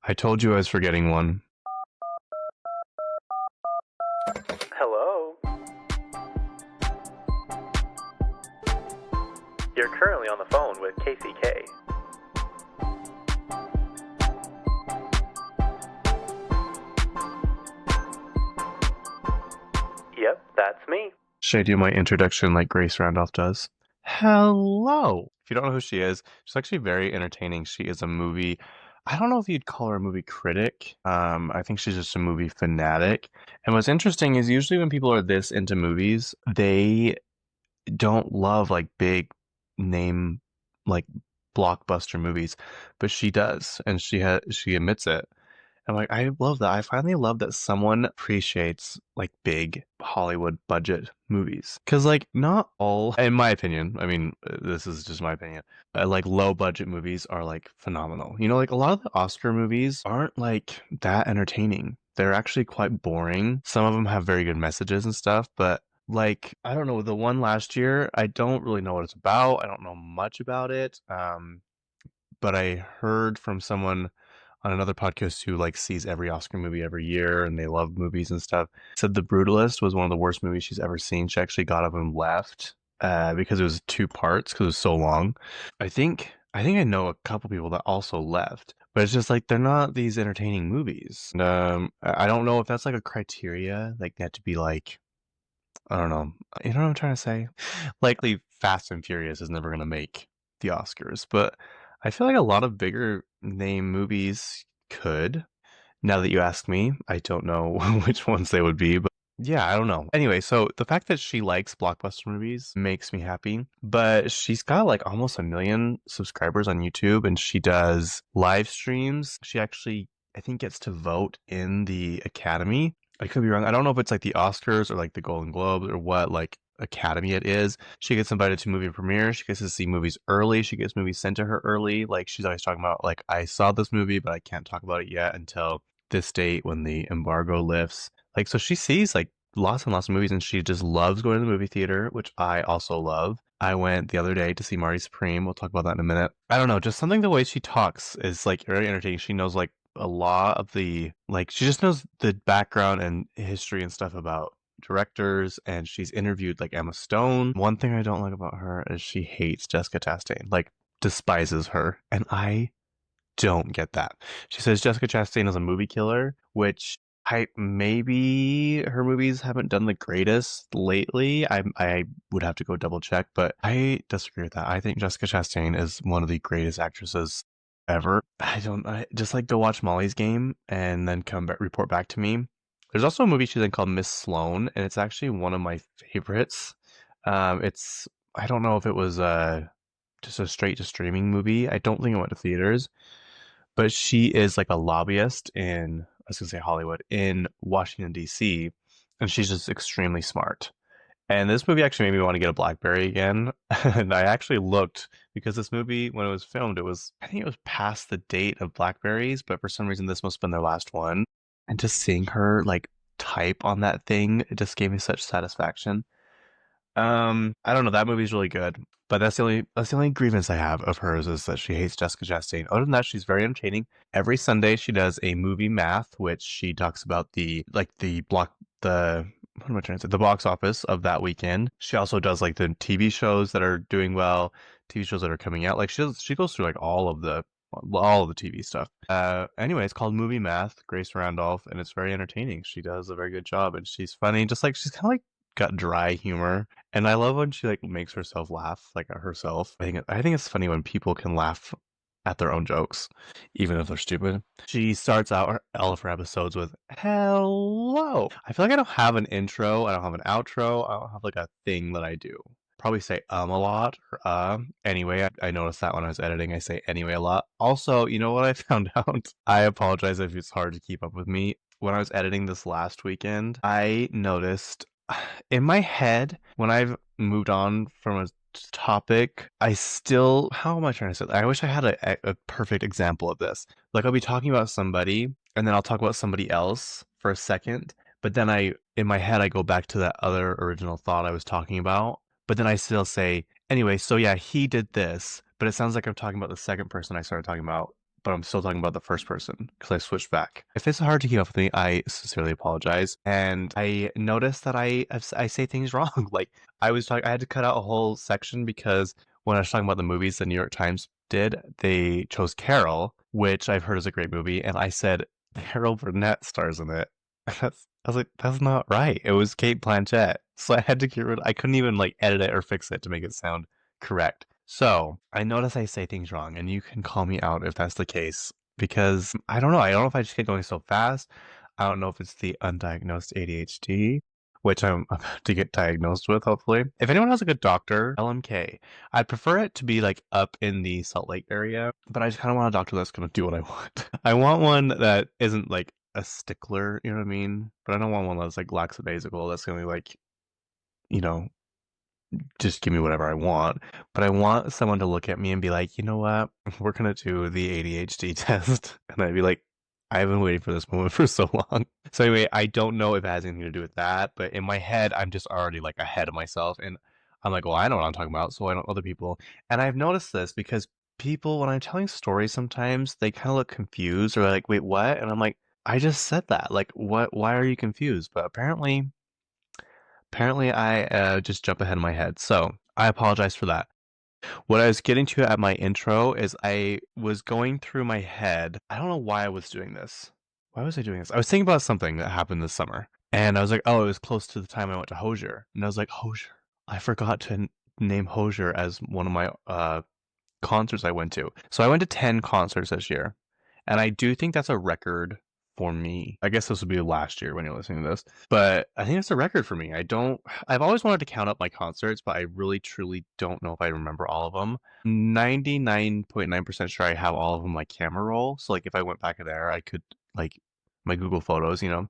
I told you I was forgetting one. Hello? You're currently on the phone with Kacey K. Yep, that's me. Should I do my introduction like Grace Randolph does? Hello! If you don't know who she is, she's actually very entertaining. She is a movie. I don't know if you'd call her a movie critic. I think she's just a movie fanatic. And what's interesting is usually when people are this into movies, they don't love like big name like blockbuster movies, but she does, and she admits it. I'm like, I love that. I finally love that someone appreciates like big Hollywood budget movies. Because, like, not all, in my opinion, I mean, this is just my opinion, like low budget movies are like phenomenal. You know, like a lot of the Oscar movies aren't like that entertaining. They're actually quite boring. Some of them have very good messages and stuff, but like, I don't know, the one last year, I don't really know what it's about. I don't know much about it. But I heard from someone on another podcast who like sees every Oscar movie every year and they love movies and stuff. Said The Brutalist was one of the worst movies she's ever seen. She actually got up and left because it was two parts because it was so long. I think I know a couple people that also left, but it's just like they're not these entertaining movies. And, I don't know if that's like a criteria, like they have to be like I don't know. You know what I'm trying to say? Likely Fast and Furious is never going to make the Oscars, but I feel like a lot of bigger name movies could. Now that you ask me, I don't know which ones they would be, but yeah, I don't know. Anyway, so the fact that she likes blockbuster movies makes me happy, but she's got like almost 1 million subscribers on YouTube and she does live streams. She actually, I think, gets to vote in the Academy. I could be wrong. I don't know if it's like the Oscars or like the Golden Globes or what like Academy it is. She gets invited to movie premieres. She gets to see movies early. She gets movies sent to her early. Like she's always talking about like I saw this movie, but I can't talk about it yet until this date when the embargo lifts. Like so she sees like lots and lots of movies and she just loves going to the movie theater, which I also love. I went the other day to see Marty Supreme. We'll talk about that in a minute. I don't know, just something the way she talks is like very entertaining. She knows like a lot of the like she just knows the background and history and stuff about directors and she's interviewed like Emma Stone. One thing I don't like about her is she hates Jessica Chastain, like despises her. And I don't get that. She says Jessica Chastain is a movie killer, which I maybe her movies haven't done the greatest lately. I would have to go double check, but I disagree with that. I think Jessica Chastain is one of the greatest actresses ever. I just like go watch Molly's Game and then come back report back to me. There's also a movie she's in called Miss Sloane, and it's actually one of my favorites. It's I don't know if it was just a straight to streaming movie. I don't think it went to theaters, but she is like a lobbyist in I was gonna say Hollywood in Washington D.C. and she's just extremely smart. And this movie actually made me want to get a BlackBerry again. And I actually looked because this movie, when it was filmed, it was I think it was past the date of Blackberries, but for some reason this must have been their last one. And just seeing her like type on that thing, it just gave me such satisfaction. I don't know. That movie's really good, but that's the only grievance I have of hers is that she hates Jessica Chastain. Other than that, she's very entertaining. Every Sunday, she does a movie math, which she talks about the what am I trying to say? The box office of that weekend. She also does like the TV shows that are doing well, TV shows that are coming out. Like she goes through like all of the TV stuff. Anyway, it's called Movie Math, Grace Randolph, and it's very entertaining. She does a very good job, and she's funny. Just like she's kind of like got dry humor, and I love when she like makes herself laugh, like at herself. I think it's funny when people can laugh at their own jokes, even if they're stupid. She starts out all of her episodes with "Hello." I feel like I don't have an intro, I don't have an outro, I don't have like a thing that I do. Probably say a lot or anyway. I noticed that when I was editing, I say anyway a lot. Also, you know what I found out? I apologize if it's hard to keep up with me. When I was editing this last weekend, I noticed in my head when I've moved on from a topic, I still how am I trying to say that? I wish I had a perfect example of this. Like I'll be talking about somebody and then I'll talk about somebody else for a second, but then I in my head I go back to that other original thought I was talking about, but then I still say, anyway, so yeah, he did this, but it sounds like I'm talking about the second person I started talking about, but I'm still talking about the first person because I switched back. If it's hard to keep up with me, I sincerely apologize. And I noticed that I say things wrong. Like I had to cut out a whole section because when I was talking about the movies the New York Times did, they chose Carol, which I've heard is a great movie, and I said Carol Burnett stars in it. I was like, that's not right. It was Kate Blanchett. So I had to get rid I couldn't even like edit it or fix it to make it sound correct. So I notice I say things wrong, and you can call me out if that's the case because I don't know. I don't know if I just get going so fast. I don't know if it's the undiagnosed ADHD, which I'm about to get diagnosed with, hopefully. If anyone has a good doctor, LMK. I'd prefer it to be like up in the Salt Lake area, but I just kind of want a doctor that's going to do what I want. I want one that isn't like a stickler, you know what I mean? But I don't want one that's like lackadaisical, that's going to be like, you know, just give me whatever I want. But I want someone to look at me and be like, you know what? We're gonna do the ADHD test. And I'd be like, I've been waiting for this moment for so long. So anyway, I don't know if it has anything to do with that, but in my head, I'm just already like ahead of myself. And I'm like, well, I know what I'm talking about, so I don't other people. And I've noticed this because people, when I'm telling stories, sometimes they kind of look confused or like, wait, what? And I'm like, I just said that. Like, what? Why are you confused? But apparently, I just jump ahead in my head. So I apologize for that. What I was getting to at my intro is I was going through my head. I don't know why I was doing this. Why was I doing this? I was thinking about something that happened this summer. And I was like, oh, it was close to the time I went to Hosier. And I was like, Hosier. I forgot to name Hosier as one of my concerts I went to. So I went to 10 concerts this year. And I do think that's a record for me. I guess this would be last year when you're listening to this. But I think it's a record for me. I've always wanted to count up my concerts, but I really truly don't know if I remember all of them. 99.9% sure I have all of them like camera roll. So like if I went back there, I could like my Google Photos, but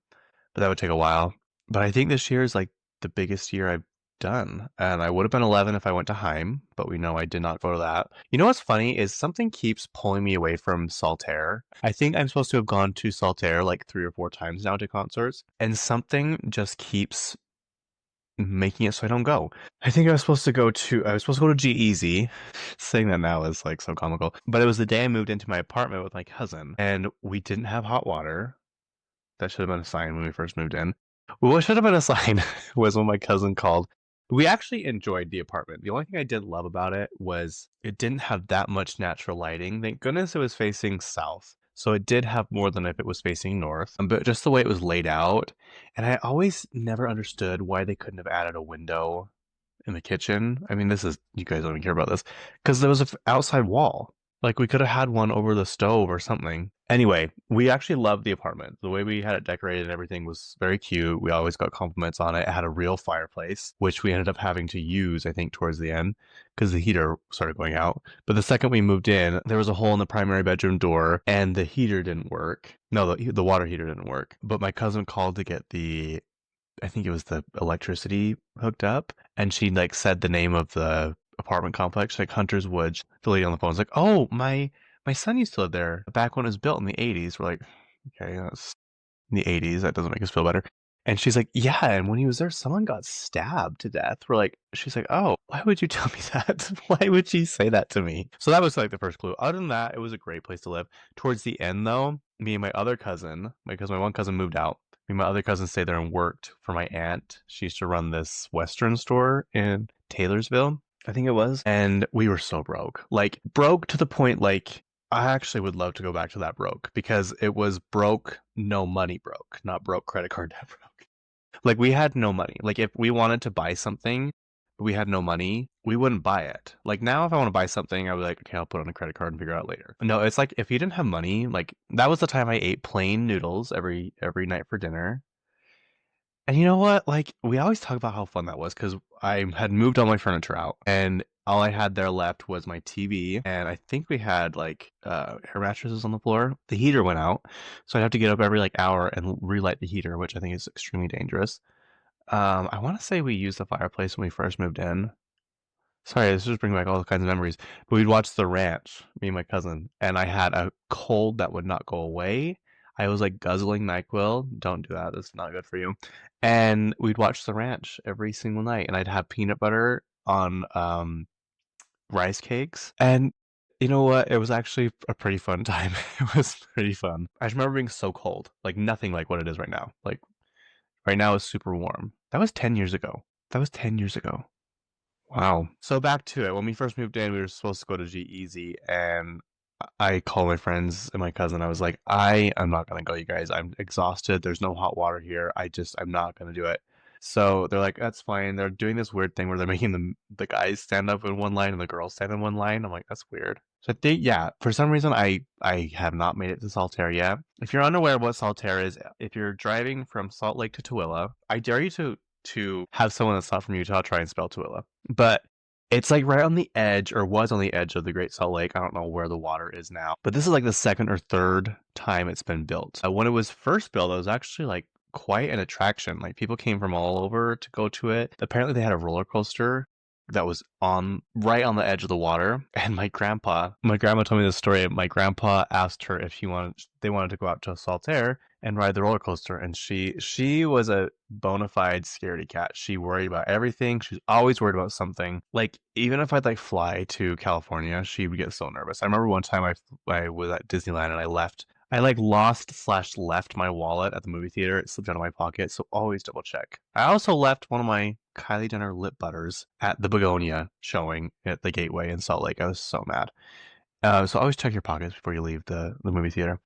that would take a while. But I think this year is like the biggest year I've done. And I would have been 11 if I went to Heim, but we know I did not go to that. You know what's funny is something keeps pulling me away from Saltaire. I think I'm supposed to have gone to Saltaire like 3 or 4 times now to concerts, and something just keeps making it so I don't go. I was supposed to go to G-Eazy. Saying that now is like so comical. But it was the day I moved into my apartment with my cousin, and we didn't have hot water. That should have been a sign when we first moved in. What should have been a sign was when my cousin called. We actually enjoyed the apartment. The only thing I didn't love about it was it didn't have that much natural lighting. Thank goodness it was facing south. So it did have more than if it was facing north. But just the way it was laid out. And I always never understood why they couldn't have added a window in the kitchen. I mean, you guys don't even care about this because there was an outside wall. Like we could have had one over the stove or something. Anyway, we actually loved the apartment. The way we had it decorated and everything was very cute. We always got compliments on it. It had a real fireplace, which we ended up having to use, I think, towards the end because the heater started going out. But the second we moved in, there was a hole in the primary bedroom door and the heater didn't work. No, the water heater didn't work. But my cousin called to get I think it was the electricity hooked up, and she like said the name of the apartment complex, like Hunter's Woods. The lady on the phone was like, "Oh, my son used to live there back when it was built in the '80s." We're like, "Okay, that's in the '80s. That doesn't make us feel better." And she's like, "Yeah, and when he was there, someone got stabbed to death." She's like, "Oh, why would you tell me that? Why would she say that to me?" So that was like the first clue. Other than that, it was a great place to live. Towards the end, though, me and my one cousin moved out. Me and my other cousin stayed there and worked for my aunt. She used to run this Western store in Taylorsville, I think it was. And we were so broke. Like, broke to the point, like, I actually would love to go back to that broke because it was broke, no money broke, not broke credit card debt broke. Like, we had no money. Like, if we wanted to buy something, but we had no money, we wouldn't buy it. Like, now, if I want to buy something, I would be like, okay, I'll put it on a credit card and figure it out later. No, it's like if you didn't have money, like, that was the time I ate plain noodles every night for dinner. And you know what? Like, we always talk about how fun that was because I had moved all my furniture out and all I had there left was my TV. And I think we had like air mattresses on the floor. The heater went out. So I'd have to get up every like hour and relight the heater, which I think is extremely dangerous. I want to say we used the fireplace when we first moved in. Sorry, this just bringing back all kinds of memories. But we'd watch The Ranch, me and my cousin, and I had a cold that would not go away. I was like guzzling NyQuil. Don't do that. That's not good for you. And we'd watch The Ranch every single night, and I'd have peanut butter on rice cakes. And You know what? It was actually a pretty fun time. It was pretty fun. I just remember being so cold, like nothing like what it is right now. Like right now is super warm. That was 10 years ago. That was 10 years ago. Wow. So back to it. When we first moved in, we were supposed to go to G-Eazy, and I called my friends and my cousin. I was like, I am not gonna go, you guys. I'm exhausted. There's no hot water here. I'm not gonna do it. So they're like, that's fine. They're doing this weird thing where they're making the guys stand up in one line and the girls stand in one line. I'm like, that's weird. So I think, yeah, for some reason, I have not made it to Saltaire yet. If you're unaware of what Saltaire is, if you're driving from Salt Lake to Tooele, I dare you to have someone that's not from Utah try and spell Tooele. But it's like right on the edge, or was on the edge of the Great Salt Lake. I don't know where the water is now, but this is like the second or third time it's been built. When it was first built, it was actually like quite an attraction. Like people came from all over to go to it. Apparently, they had a roller coaster that was on right on the edge of the water. And my grandma told me this story. My grandpa asked her if they wanted to go out to Saltaire and ride the roller coaster, and she was a bona fide scaredy cat. She worried about everything. She's always worried about something. Like even if I'd like fly to California, she would get so nervous. I remember one time I was at Disneyland and I left. I like lost slash left my wallet at the movie theater. It slipped out of my pocket, so always double check. I also left one of my Kylie Jenner lip butters at the Begonia showing at the Gateway in Salt Lake. I was so mad. So always check your pockets before you leave the movie theater.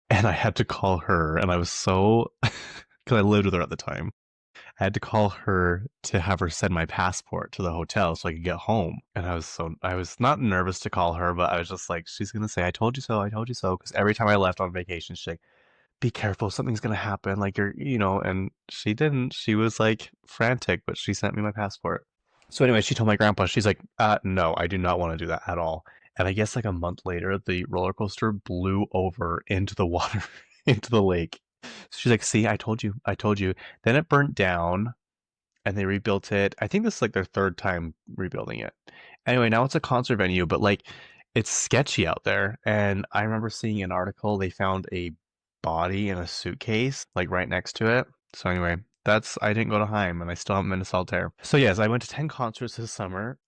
And I had to call her, and I was so because I lived with her at the time. I had to call her to have her send my passport to the hotel so I could get home. And I was not nervous to call her, but I was just like, she's gonna say, "I told you so, I told you so." Because every time I left on vacation, she's like, "Be careful, something's gonna happen." Like and she didn't. She was like frantic, but she sent me my passport. So anyway, she told my grandpa, she's like, no, I do not want to do that at all. And I guess like a month later, the roller coaster blew over into the water, into the lake. So she's like, see, I told you, I told you. Then it burnt down and they rebuilt it. I think this is like their third time rebuilding it. Anyway, now it's a concert venue, but like it's sketchy out there. And I remember seeing an article, they found a body in a suitcase, like right next to it. So anyway, that's I didn't go to Heim and I still haven't been to Saltaire. So yes, I went to 10 concerts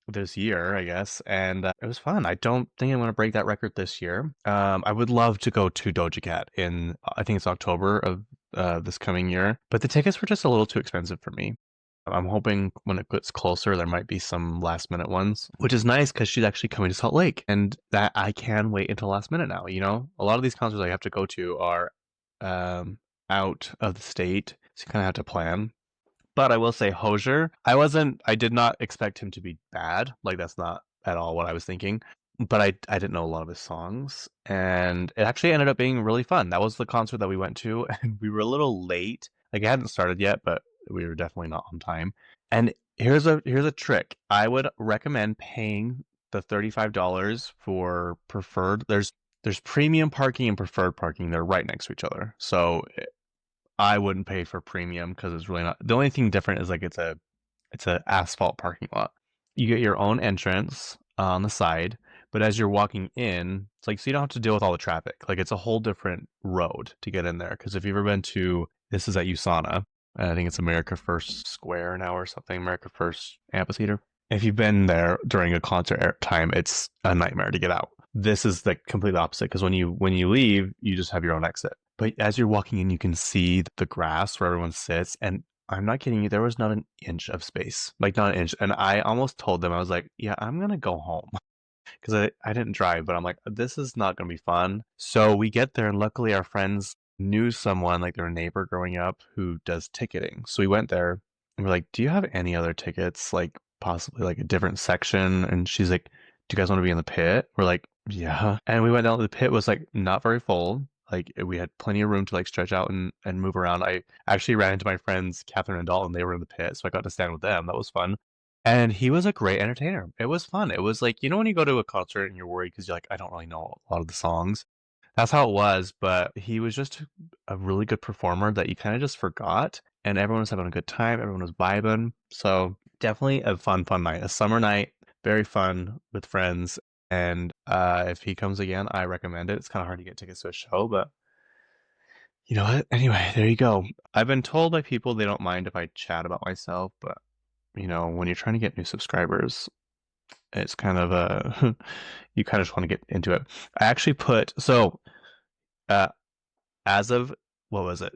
this year, I guess, and it was fun. I don't think I'm going to break that record this year. I would love to go to Doja Cat in, I think it's October of this coming year, but the tickets were just a little too expensive for me. I'm hoping when it gets closer, there might be some last minute ones, which is nice because she's actually coming to Salt Lake, and that I can wait until last minute now. A lot of these concerts I have to go to are um, out of the state, so you kind of have to plan. But I will say Hosier, I did not expect him to be bad. Like that's not at all what I was thinking. But I didn't know a lot of his songs, and it actually ended up being really fun. That was the concert that we went to, and we were a little late. Like it hadn't started yet, but we were definitely not on time. And here's a trick. I would recommend paying the $35 for preferred. There's premium parking and preferred parking. They're right next to each other. So I wouldn't pay for premium because it's really not. The only thing different is like it's a asphalt parking lot. You get your own entrance on the side, but as you're walking in, it's like so you don't have to deal with all the traffic. Like it's a whole different road to get in there. Because if you've ever been to this is at USANA, I think it's America First Square now or something, America First Amphitheater. If you've been there during a concert time, it's a nightmare to get out. This is the complete opposite because when you leave, you just have your own exit. But as you're walking in, you can see the grass where everyone sits, and I'm not kidding you, there was not an inch of space, like not an inch. And I almost told them, I was like, yeah, I'm gonna go home because I didn't drive, but I'm like, this is not gonna be fun. So we get there, and luckily our friends knew someone, like their neighbor growing up, who does ticketing. So we went there, and we're like, do you have any other tickets, like possibly like a different section? And she's like, do you guys want to be in the pit? We're like, yeah. And we went down. The pit was like not very full. Like we had plenty of room to like stretch out and move around. I actually ran into my friends Catherine and Dalton. They were in the pit, so I got to stand with them. That was fun. And he was a great entertainer. It was fun. It was like, when you go to a concert and you're worried because you're like, I don't really know a lot of the songs. That's how it was, but he was just a really good performer that you kind of just forgot. And everyone was having a good time. Everyone was vibing. So definitely a fun night. A summer night, very fun with friends. And if he comes again, I recommend it. It's kind of hard to get tickets to a show, but you know what? Anyway, there you go. I've been told by people they don't mind if I chat about myself, but when you're trying to get new subscribers, It's kind of a you kind of just want to get into it. I actually put so uh as of what was it?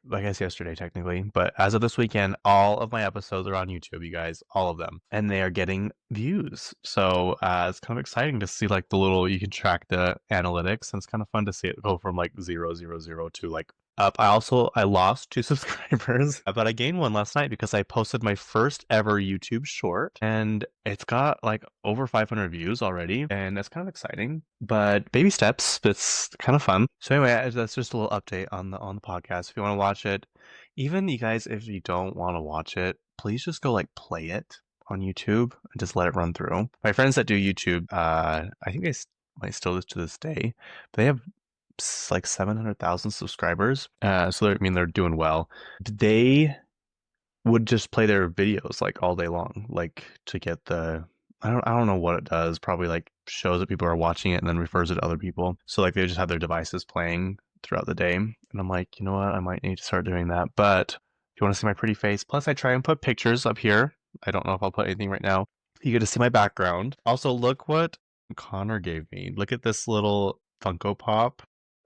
I guess yesterday technically, but as of this weekend, all of my episodes are on YouTube, you guys, all of them, and they are getting views. So it's kind of exciting to see like the little you can track the analytics, and it's kind of fun to see it go from like 000 to like up. I lost 2 subscribers, but I gained one last night because I posted my first ever YouTube short, and it's got like over 500 views already, and that's kind of exciting. But baby steps, it's kind of fun. So anyway, that's just a little update on the podcast. If you want to watch it, even you guys, if you don't want to watch it, please just go like play it on YouTube and just let it run through. My friends that do YouTube, I think might still do to this day, but they have like 700,000 subscribers. So I mean they're doing well. They would just play their videos like all day long, like to get the I don't know what it does. Probably like shows that people are watching it and then refers it to other people. So like they just have their devices playing throughout the day. And I'm like, you know what? I might need to start doing that. But if you want to see my pretty face, plus I try and put pictures up here. I don't know if I'll put anything right now. You get to see my background. Also, look what Connor gave me. Look at this little Funko Pop.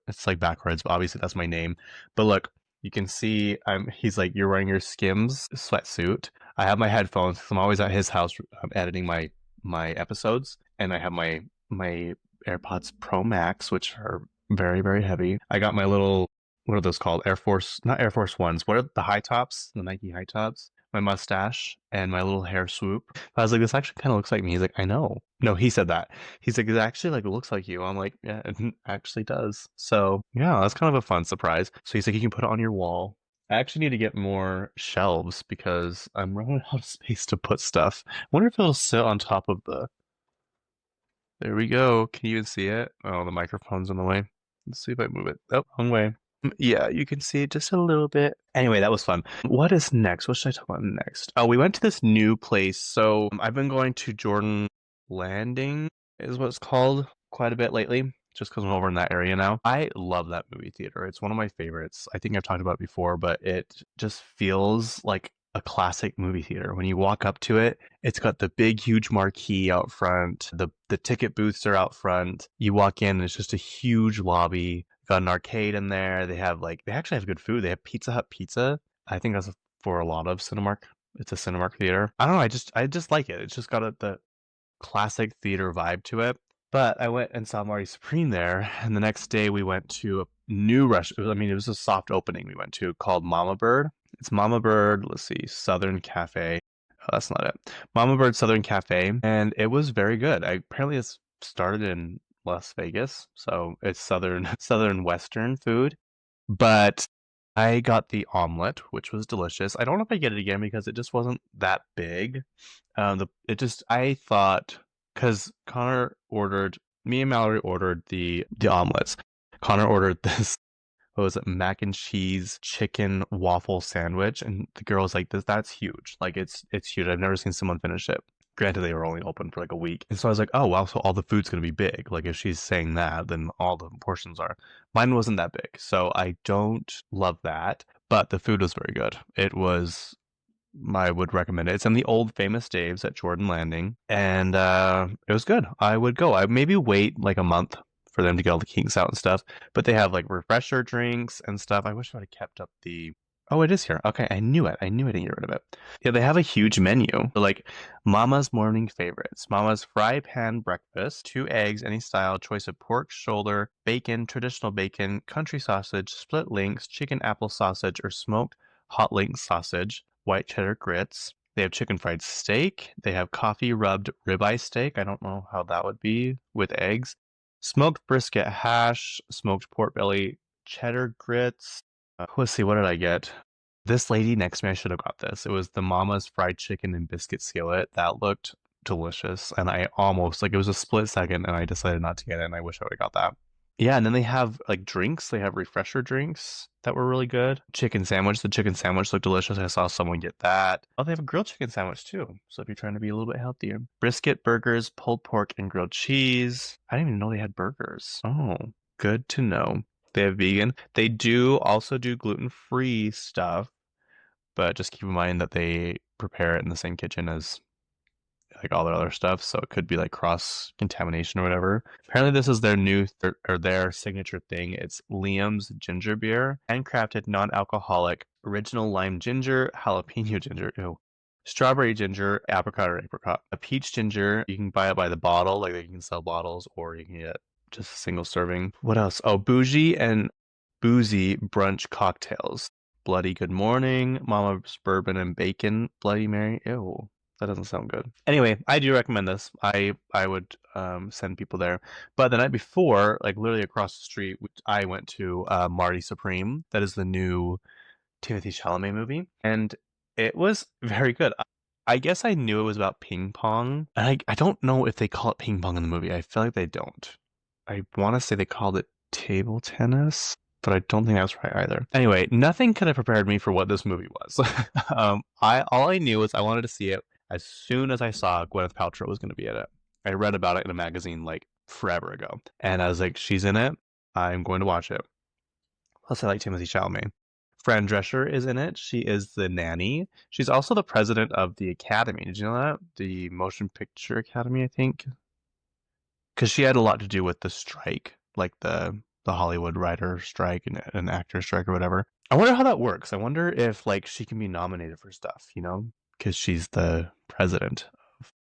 It's like backwards, but obviously that's my name. But look, you can see he's like, you're wearing your Skims sweatsuit. I have my headphones 'cause I'm always at his house editing my episodes, and I have my AirPods Pro Max, which are very, very heavy. I got my little, what are those called? Air Force, not Air Force Ones. What are the high tops? The Nike high tops. My mustache and my little hair swoop. I was like, this actually kind of looks like me. He's like, I know. No, he said that. He's like, it actually like looks like you. I'm like, yeah, it actually does. So yeah, that's kind of a fun surprise. So he's like, you can put it on your wall. I actually need to get more shelves because I'm running out of space to put stuff. I wonder if it'll sit on top of the. There we go. Can you even see it? Oh, the microphone's in the way. Let's see if I move it. Oh, wrong way. Yeah, you can see it just a little bit. Anyway, that was fun. What is next? What should I talk about next? Oh, we went to this new place. So I've been going to Jordan Landing, is what it's called, quite a bit lately, just because I'm over in that area now. I love that movie theater. It's one of my favorites. I think I've talked about it before, but it just feels like a classic movie theater. When you walk up to it, it's got the big, huge marquee out front. The ticket booths are out front. You walk in, and it's just a huge lobby. Got an arcade in there. They actually have good food. They have Pizza Hut pizza. I think that's for a lot of Cinemark. It's a Cinemark theater. I don't know. I just like it. It's just got the classic theater vibe to it. But I went and saw Marty Supreme there, and the next day we went to a new restaurant. I mean, it was a soft opening we went to called Mama Bird. It's Mama Bird. Let's see, Southern Cafe. Oh, that's not it. Mama Bird Southern Cafe, and it was very good. Apparently it's started in Las Vegas, so it's southern western food. But I got the omelet, which was delicious. I don't know if I get it again because it just wasn't that big. I thought because Connor ordered me and Mallory ordered the omelets. Connor ordered this what was it, mac and cheese chicken waffle sandwich, and the girl was like, that's huge. Like it's huge. I've never seen someone finish it. Granted, they were only open for like a week. And so I was like, oh wow, so all the food's gonna be big. Like if she's saying that, then all the portions are. Mine wasn't that big. So I don't love that. But the food was very good. I would recommend it. It's in the old famous Dave's at Jordan Landing, and it was good. I would go. I maybe wait like a month for them to get all the kinks out and stuff. But they have like refresher drinks and stuff. I wish I would have kept up the. Oh, it is here. Okay, I knew it. I knew I didn't get rid of it. Yeah, they have a huge menu. So, like Mama's morning favorites, Mama's fry pan breakfast, 2 eggs, any style, choice of pork shoulder, bacon, traditional bacon, country sausage, split links, chicken apple sausage, or smoked hot link sausage, white cheddar grits. They have chicken fried steak. They have coffee rubbed ribeye steak. I don't know how that would be with eggs. Smoked brisket hash, smoked pork belly, cheddar grits. Let's see, what did I get? This lady next to me, I should have got this. It was the Mama's fried chicken and biscuit skillet. That looked delicious. And I almost, like, it was a split second and I decided not to get it. And I wish I would have got that. Yeah, and then they have like drinks. They have refresher drinks that were really good. Chicken sandwich. The chicken sandwich looked delicious. I saw someone get that. Oh, they have a grilled chicken sandwich too. So if you're trying to be a little bit healthier, brisket burgers, pulled pork, and grilled cheese. I didn't even know they had burgers. Oh, good to know. They have vegan. They do also do gluten-free stuff, but just keep in mind that they prepare it in the same kitchen as like all their other stuff, so it could be like cross contamination or whatever. Apparently, this is their new or their signature thing. It's Liam's ginger beer, handcrafted, non-alcoholic, original lime ginger, jalapeno ginger, ew, strawberry ginger, apricot or apricot, a peach ginger. You can buy it by the bottle, like they can sell bottles, or you can get just a single serving. What else? Oh, bougie and boozy brunch cocktails. Bloody Good Morning, Mama's Bourbon and Bacon, Bloody Mary. Ew, that doesn't sound good. Anyway, I do recommend this. I would send people there. But the night before, like literally across the street, I went to Marty Supreme. That is the new Timothy Chalamet movie, and it was very good. I guess I knew it was about ping pong, and I don't know if they call it ping pong in the movie. I feel like they don't. I want to say they called it table tennis, but I don't think that's right either. Anyway, nothing could have prepared me for what this movie was. I all I knew was I wanted to see it as soon as I saw Gwyneth Paltrow was going to be in it. I read about it in a magazine like forever ago, and I was like, she's in it. I'm going to watch it. Plus, I like Timothy Chalamet. Fran Drescher is in it. She is the nanny. She's also the president of the Academy. Did you know that? The Motion Picture Academy, I think. Because she had a lot to do with the strike, like the Hollywood writer strike and actor strike or whatever. I wonder how that works. I wonder if like she can be nominated for stuff, because she's the president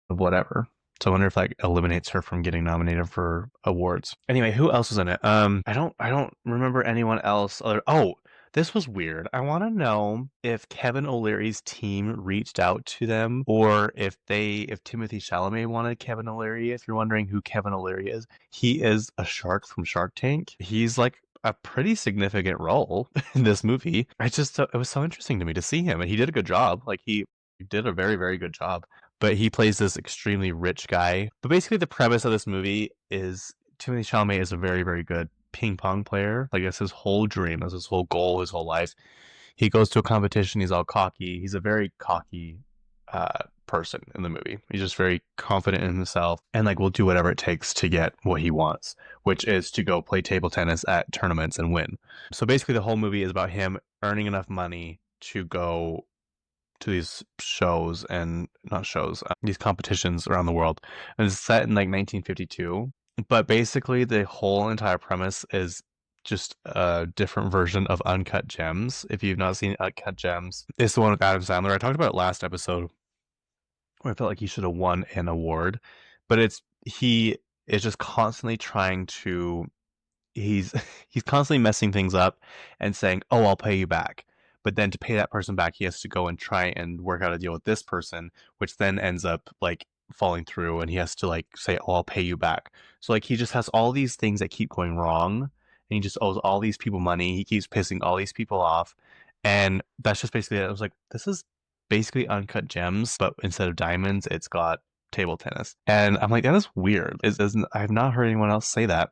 of whatever. So I wonder if like eliminates her from getting nominated for awards. Anyway, who else was in it? I don't remember anyone else. Oh, this was weird. I want to know if Kevin O'Leary's team reached out to them, or if Timothy Chalamet wanted Kevin O'Leary. If you're wondering who Kevin O'Leary is, he is a shark from Shark Tank. He's like a pretty significant role in this movie. I just it was so interesting to me to see him, and he did a good job. Like he did a very, very good job. But he plays this extremely rich guy. But basically, the premise of this movie is Timothy Chalamet is a very, very good ping pong player. Like that's his whole dream, that's his whole goal, his whole life. He goes to a competition. He's all cocky. He's a very cocky person in the movie. He's just very confident in himself and like will do whatever it takes to get what he wants, which is to go play table tennis at tournaments and win. So basically, the whole movie is about him earning enough money to go to these shows and not shows, these competitions around the world. And it's set in like 1952. But basically, the whole entire premise is just a different version of Uncut Gems. If you've not seen Uncut Gems, it's the one with Adam Sandler. I talked about it last episode where I felt like he should have won an award, but he is just constantly trying to he's he's constantly messing things up and saying, "Oh, I'll pay you back." But then to pay that person back, he has to go and try and work out a deal with this person, which then ends up like falling through, and he has to like say, "Oh, I'll pay you back." So like he just has all these things that keep going wrong, and he just owes all these people money. He keeps pissing all these people off, and that's just basically it. I was like, this is basically Uncut Gems, but instead of diamonds, it's got table tennis. And I'm like, that is weird. I've not heard anyone else say that,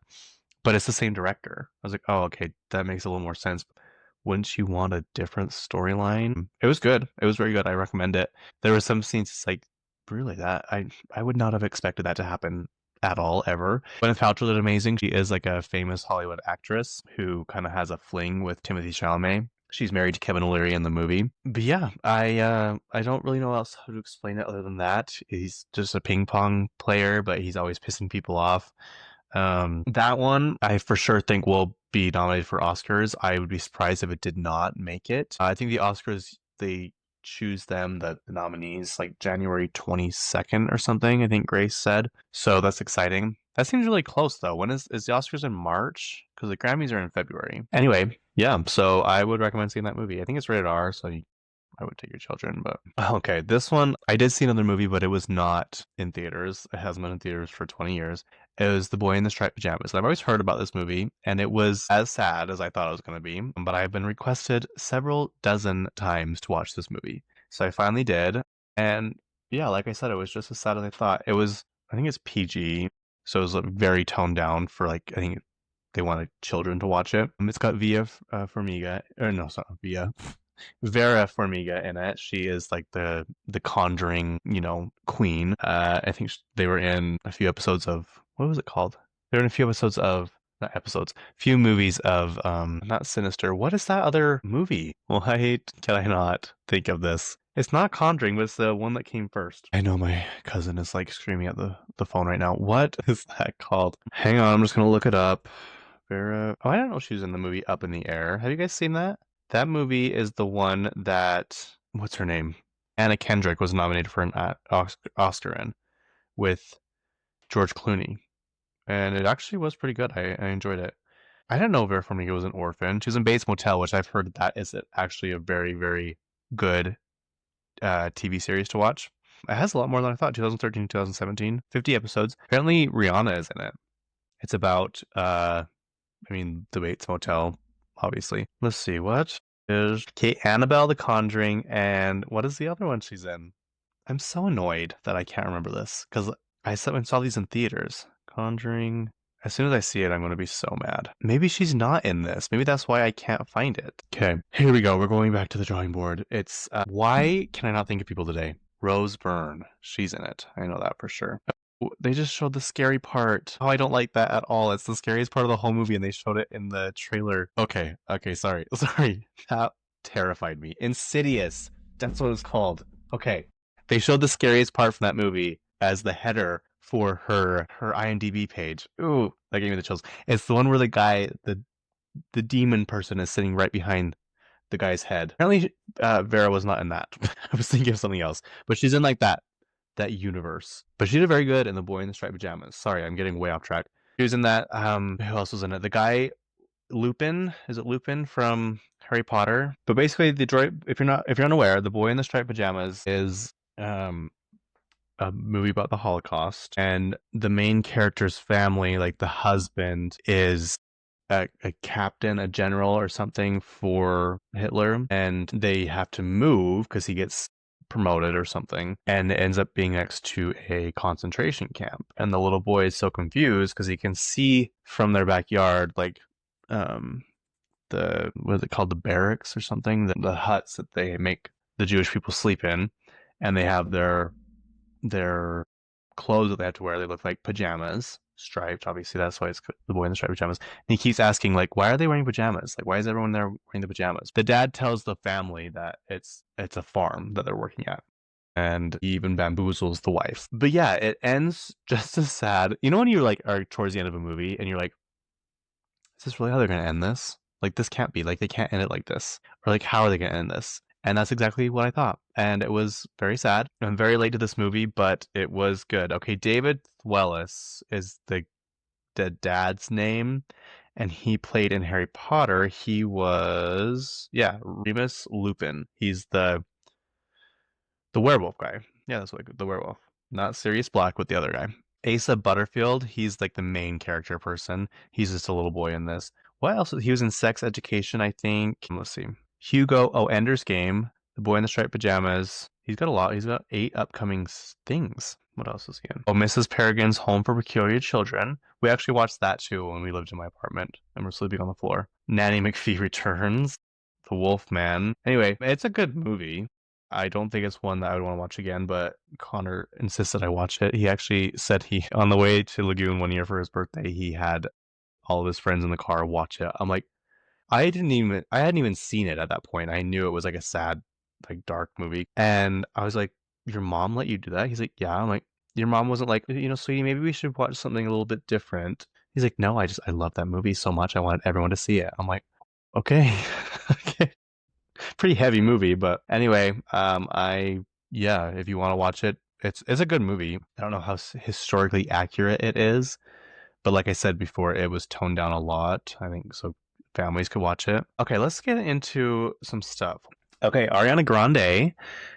but it's the same director. I was like, oh, okay, that makes a little more sense. Wouldn't you want a different storyline? It was good. It was very good. I recommend it. There were some scenes it's like, really that I would not have expected that to happen at all ever. Gwyneth Paltrow did amazing. She is like a famous Hollywood actress who kind of has a fling with Timothy Chalamet. She's married to Kevin O'Leary in the movie. But yeah, I don't really know else how to explain it other than that. He's just a ping pong player, but he's always pissing people off. That one I for sure think will be nominated for Oscars. I would be surprised if it did not make it. I think the Oscars they choose the nominees like January 22nd or something, I think Grace said. So that's exciting. That seems really close though. When is the Oscars in March? Because the Grammys are in February. Anyway, yeah, so I would recommend seeing that movie. I think it's rated R, so I would take your children, but okay, this one I did see another movie, but it was not in theaters. It hasn't been in theaters for 20 years. It was The Boy in the Striped Pajamas. I've always heard about this movie, and it was as sad as I thought it was going to be. But I've been requested several dozen times to watch this movie, so I finally did. And yeah, like I said, it was just as sad as I thought. It was. I think it's PG, so it was like, very toned down for like I think they wanted children to watch it. It's got Farmiga, or no, sorry, Vera Farmiga in it. She is like the Conjuring, queen. I think they were in a few episodes of what was it called? They were in a few episodes of not episodes, few movies of not Sinister. What is that other movie? Why can I not think of this? It's not Conjuring, but it's the one that came first. I know my cousin is like screaming at the phone right now. What is that called? Hang on, I'm just gonna look it up. Vera. Oh, I don't know she was in the movie Up in the Air. Have you guys seen that? That movie is the one that what's her name? Anna Kendrick was nominated for an Oscar in with George Clooney, and it actually was pretty good. I enjoyed it. I didn't know Vera Farmiga was an orphan. She was in Bates Motel, which I've heard that is actually a very, very good TV series to watch. It has a lot more than I thought. 2013, 2017, 50 episodes. Apparently, Rihanna is in it. It's about, I mean, the Bates Motel, obviously. Let's see, what is Kate Annabelle the Conjuring, and what is the other one she's in? I'm so annoyed that I can't remember this because I saw these in theaters. Conjuring. As soon as I see it, I'm going to be so mad. Maybe she's not in this. Maybe that's why I can't find it. Okay, here we go. We're going back to the drawing board. It's why can I not think of people today? Rose Byrne. She's in it. I know that for sure. They just showed the scary part. Oh, I don't like that at all. It's the scariest part of the whole movie, and they showed it in the trailer. Okay, sorry. Sorry. That terrified me. Insidious. That's what it's called. Okay. They showed the scariest part from that movie as the header for her IMDb page. Ooh, that gave me the chills. It's the one where the demon person is sitting right behind the guy's head. Apparently, Vera was not in that. I was thinking of something else, but she's in like that universe. But she did very good in The Boy in the Striped Pajamas. Sorry, I'm getting way off track. She was in that. Who else was in it? The guy Lupin. Is it Lupin from Harry Potter? But basically, the droid. If you're unaware, The Boy in the Striped Pajamas is a movie about the Holocaust, and the main character's family, like the husband, is a captain, a general, or something for Hitler, and they have to move because he gets promoted or something, and it ends up being next to a concentration camp. And the little boy is so confused because he can see from their backyard, like, um, the what is it called, the barracks or something, the huts that they make the Jewish people sleep in, and they have their clothes that they have to wear. They look like pajamas, striped. Obviously, that's why it's the boy in the striped pajamas. And he keeps asking, like, why are they wearing pajamas? Like, why is everyone there wearing the pajamas? The dad tells the family that it's a farm that they're working at. And he even bamboozles the wife. But yeah, it ends just as sad. You know when you like are towards the end of a movie and you're like, is this really how they're gonna end this? Like this can't be. Like they can't end it like this. Or like how are they gonna end this? And that's exactly what I thought. And it was very sad. I'm very late to this movie, but it was good. Okay, David Thewlis is the dad's name, and he played in Harry Potter. He was Remus Lupin. He's the werewolf guy. Yeah, that's what the werewolf. Not Sirius Black with the other guy. Asa Butterfield, he's like the main character person. He's just a little boy in this. What else? He was in Sex Education, I think. Let's see. Hugo, oh, Ender's Game, The Boy in the Striped Pajamas. He's got a lot. He's got 8 upcoming things. What else is he in? Oh, Mrs. Peregrine's Home for Peculiar Children. We actually watched that too when we lived in my apartment and we're sleeping on the floor. Nanny McPhee Returns. The Wolf Man. Anyway, it's a good movie. I don't think it's one that I would want to watch again, but Connor insisted I watch it. He actually said he, on the way to Lagoon one year for his birthday, he had all of his friends in the car watch it. I'm like, I hadn't even seen it at that point. I knew it was like a sad, like dark movie. And I was like, your mom let you do that? He's like, yeah. I'm like, your mom wasn't like, sweetie, maybe we should watch something a little bit different. He's like, no, I love that movie so much. I wanted everyone to see it. I'm like, okay. Okay, pretty heavy movie, but anyway, if you want to watch it, it's a good movie. I don't know how historically accurate it is, but like I said before, it was toned down a lot. I think so families could watch it. Okay, let's get into some stuff. Okay, Ariana Grande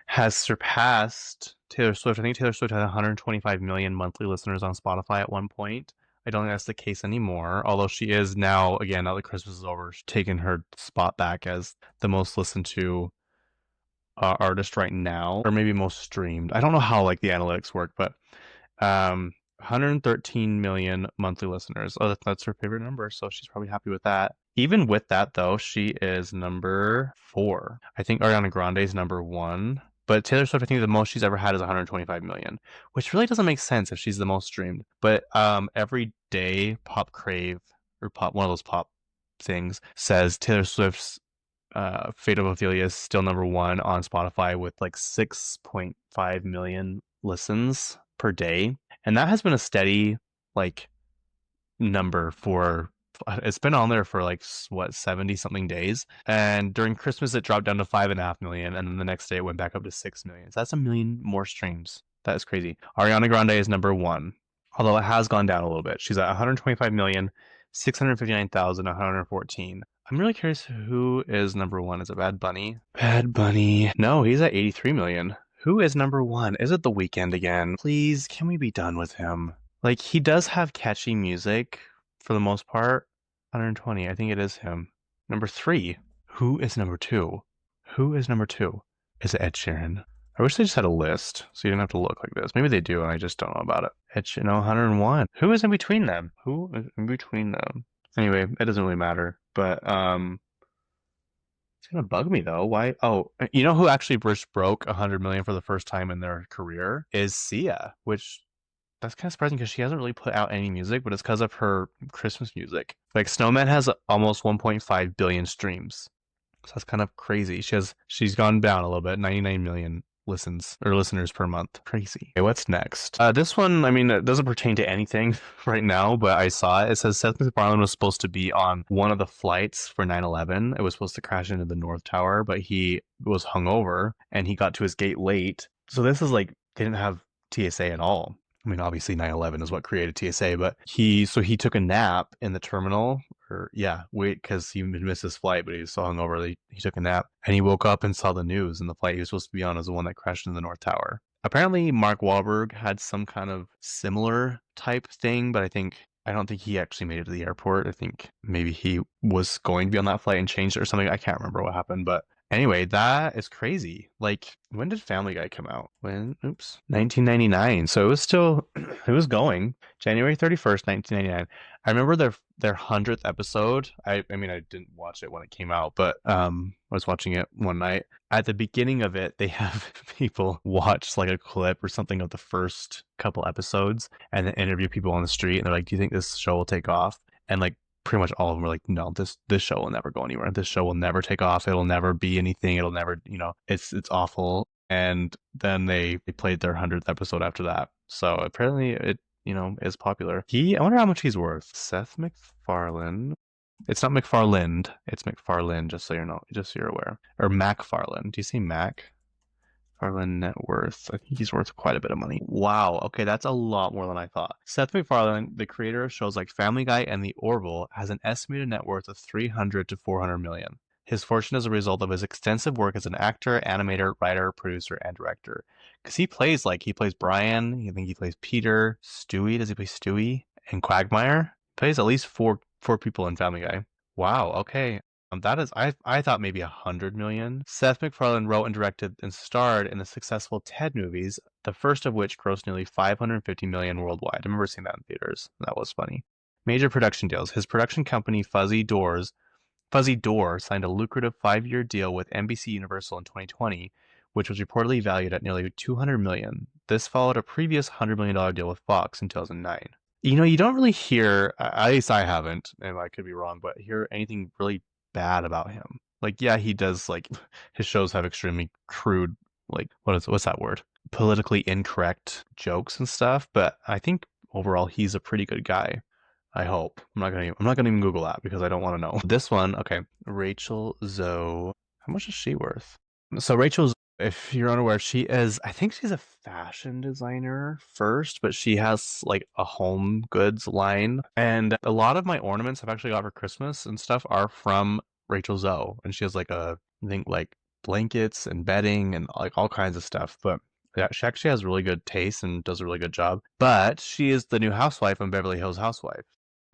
has surpassed Taylor Swift. I think Taylor Swift had 125 million monthly listeners on Spotify at one point. I don't think that's the case anymore, although she is now, again, now that Christmas is over, she's taken her spot back as the most listened to artist right now, or maybe most streamed. I don't know how like the analytics work, but 113 million monthly listeners. Oh, that's her favorite number, so she's probably happy with that. Even with that, though, she is number 4. I think Ariana Grande is number 1. But Taylor Swift, I think the most she's ever had is 125 million, which really doesn't make sense if she's the most streamed. But every day, Pop Crave or Pop, one of those pop things, says Taylor Swift's Fate of Ophelia is still number one on Spotify with like 6.5 million listens per day. And that has been a steady like number for it's been on there for like what 70 something days, and during Christmas it dropped down to 5.5 million, and then the next day it went back up to 6 million. So that's a million more streams. That is crazy. Ariana Grande is number one, although it has gone down a little bit. She's at 125 million 659,114. I'm really curious who is number one. Is it Bad Bunny? Bad Bunny. No, he's at 83 million. Who is number one? Is it The Weeknd again? Please, can we be done with him? Like, he does have catchy music for the most part. 120. I think it is him. Number three. Who is number two? Who is number two? Is it Ed Sheeran? I wish they just had a list so you didn't have to look like this. Maybe they do and I just don't know about it. Ed Sheeran, no, 101. Who is in between them? Who is in between them? Anyway, it doesn't really matter. But it's gonna bug me though. Why? Oh, you know who actually just broke 100 million for the first time in their career is Sia, which that's kind of surprising because she hasn't really put out any music, but it's because of her Christmas music. Like Snowman has almost 1.5 billion streams. So that's kind of crazy. She's gone down a little bit, 99 million listens or listeners per month. Crazy. Okay, what's next? This one, I mean, it doesn't pertain to anything right now, but I saw it. It says Seth MacFarlane was supposed to be on one of the flights for 9/11. It was supposed to crash into the North Tower, but he was hungover and he got to his gate late. So this is like didn't have TSA at all. I mean, obviously 9/11 is what created TSA, but he took a nap in the terminal, or yeah, wait, because he missed his flight, but he was so hungover he took a nap, and he woke up and saw the news, and the flight he was supposed to be on is the one that crashed in the North Tower. Apparently, Mark Wahlberg had some kind of similar type thing, but I don't think he actually made it to the airport. I think maybe he was going to be on that flight and changed it or something. I can't remember what happened, but anyway, that is crazy. Like, when did Family Guy come out? 1999. So it was still, it was going. January 31st, 1999. I remember their 100th episode. I mean, I didn't watch it when it came out, but I was watching it one night. At the beginning of it, they have people watch like a clip or something of the first couple episodes and then interview people on the street, and they're like, "Do you think this show will take off?" And like pretty much all of them were like, no, this show will never go anywhere. This show will never take off. It'll never be anything. It'll never, it's awful. And then they played their 100th episode after that. So apparently it, is popular. I wonder how much he's worth. Seth MacFarlane. It's not McFarland. It's McFarlane, just so you're aware. Or MacFarlane. Do you see Mac? MacFarlane net worth. I think he's worth quite a bit of money. Wow. Okay, that's a lot more than I thought. Seth MacFarlane, the creator of shows like Family Guy and The Orville, has an estimated net worth of 300 to 400 million. His fortune is a result of his extensive work as an actor, animator, writer, producer, and director. Because he plays Brian. I think he plays Peter, Stewie. Does he play Stewie? And Quagmire. He plays at least four people in Family Guy. Wow. Okay. That is, I thought maybe 100 million. Seth MacFarlane wrote and directed and starred in the successful Ted movies, the first of which grossed nearly 550 million worldwide. I remember seeing that in theaters. That was funny. Major production deals. His production company, Fuzzy Door, signed a lucrative 5-year deal with NBC Universal in 2020, which was reportedly valued at nearly 200 million. This followed a previous $100 million deal with Fox in 2009. You don't really hear, at least I haven't, and I could be wrong, but hear anything really bad about him. Like, yeah, he does, like, his shows have extremely crude, like, what's that word? Politically incorrect jokes and stuff, but I think overall he's a pretty good guy. I hope. I'm not gonna even Google that because I don't want to know. This one, okay. Rachel Zoe. How much is she worth? So Rachel, if you're unaware, I think she's a fashion designer first, but she has like a home goods line. And a lot of my ornaments I've actually got for Christmas and stuff are from Rachel Zoe. And she has like I think like blankets and bedding and like all kinds of stuff. But yeah, she actually has really good taste and does a really good job. But she is the new housewife on Beverly Hills Housewife.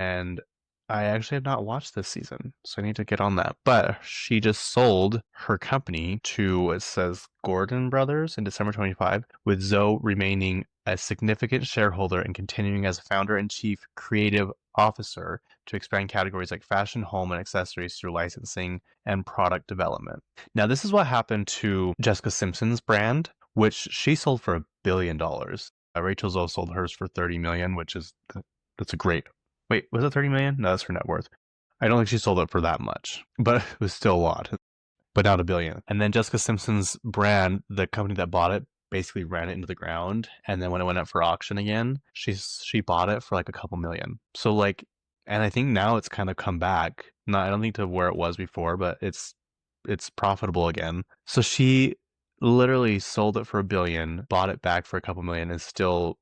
And I actually have not watched this season, so I need to get on that. But she just sold her company to, it says, Gordon Brothers in December 25, with Zoe remaining a significant shareholder and continuing as founder and chief creative officer to expand categories like fashion, home, and accessories through licensing and product development. Now, this is what happened to Jessica Simpson's brand, which she sold for $1 billion. Rachel Zoe sold hers for 30 million, that's a great. Wait, was it 30 million? No, that's her net worth. I don't think she sold it for that much, but it was still a lot. but now at a billion. And then Jessica Simpson's brand, the company that bought it, basically ran it into the ground. And then when it went up for auction again, she bought it for like a couple million. So like, and I think now it's kind of come back. Not I don't think to where it was before, but it's profitable again. So she literally sold it for a billion, bought it back for a couple million, and still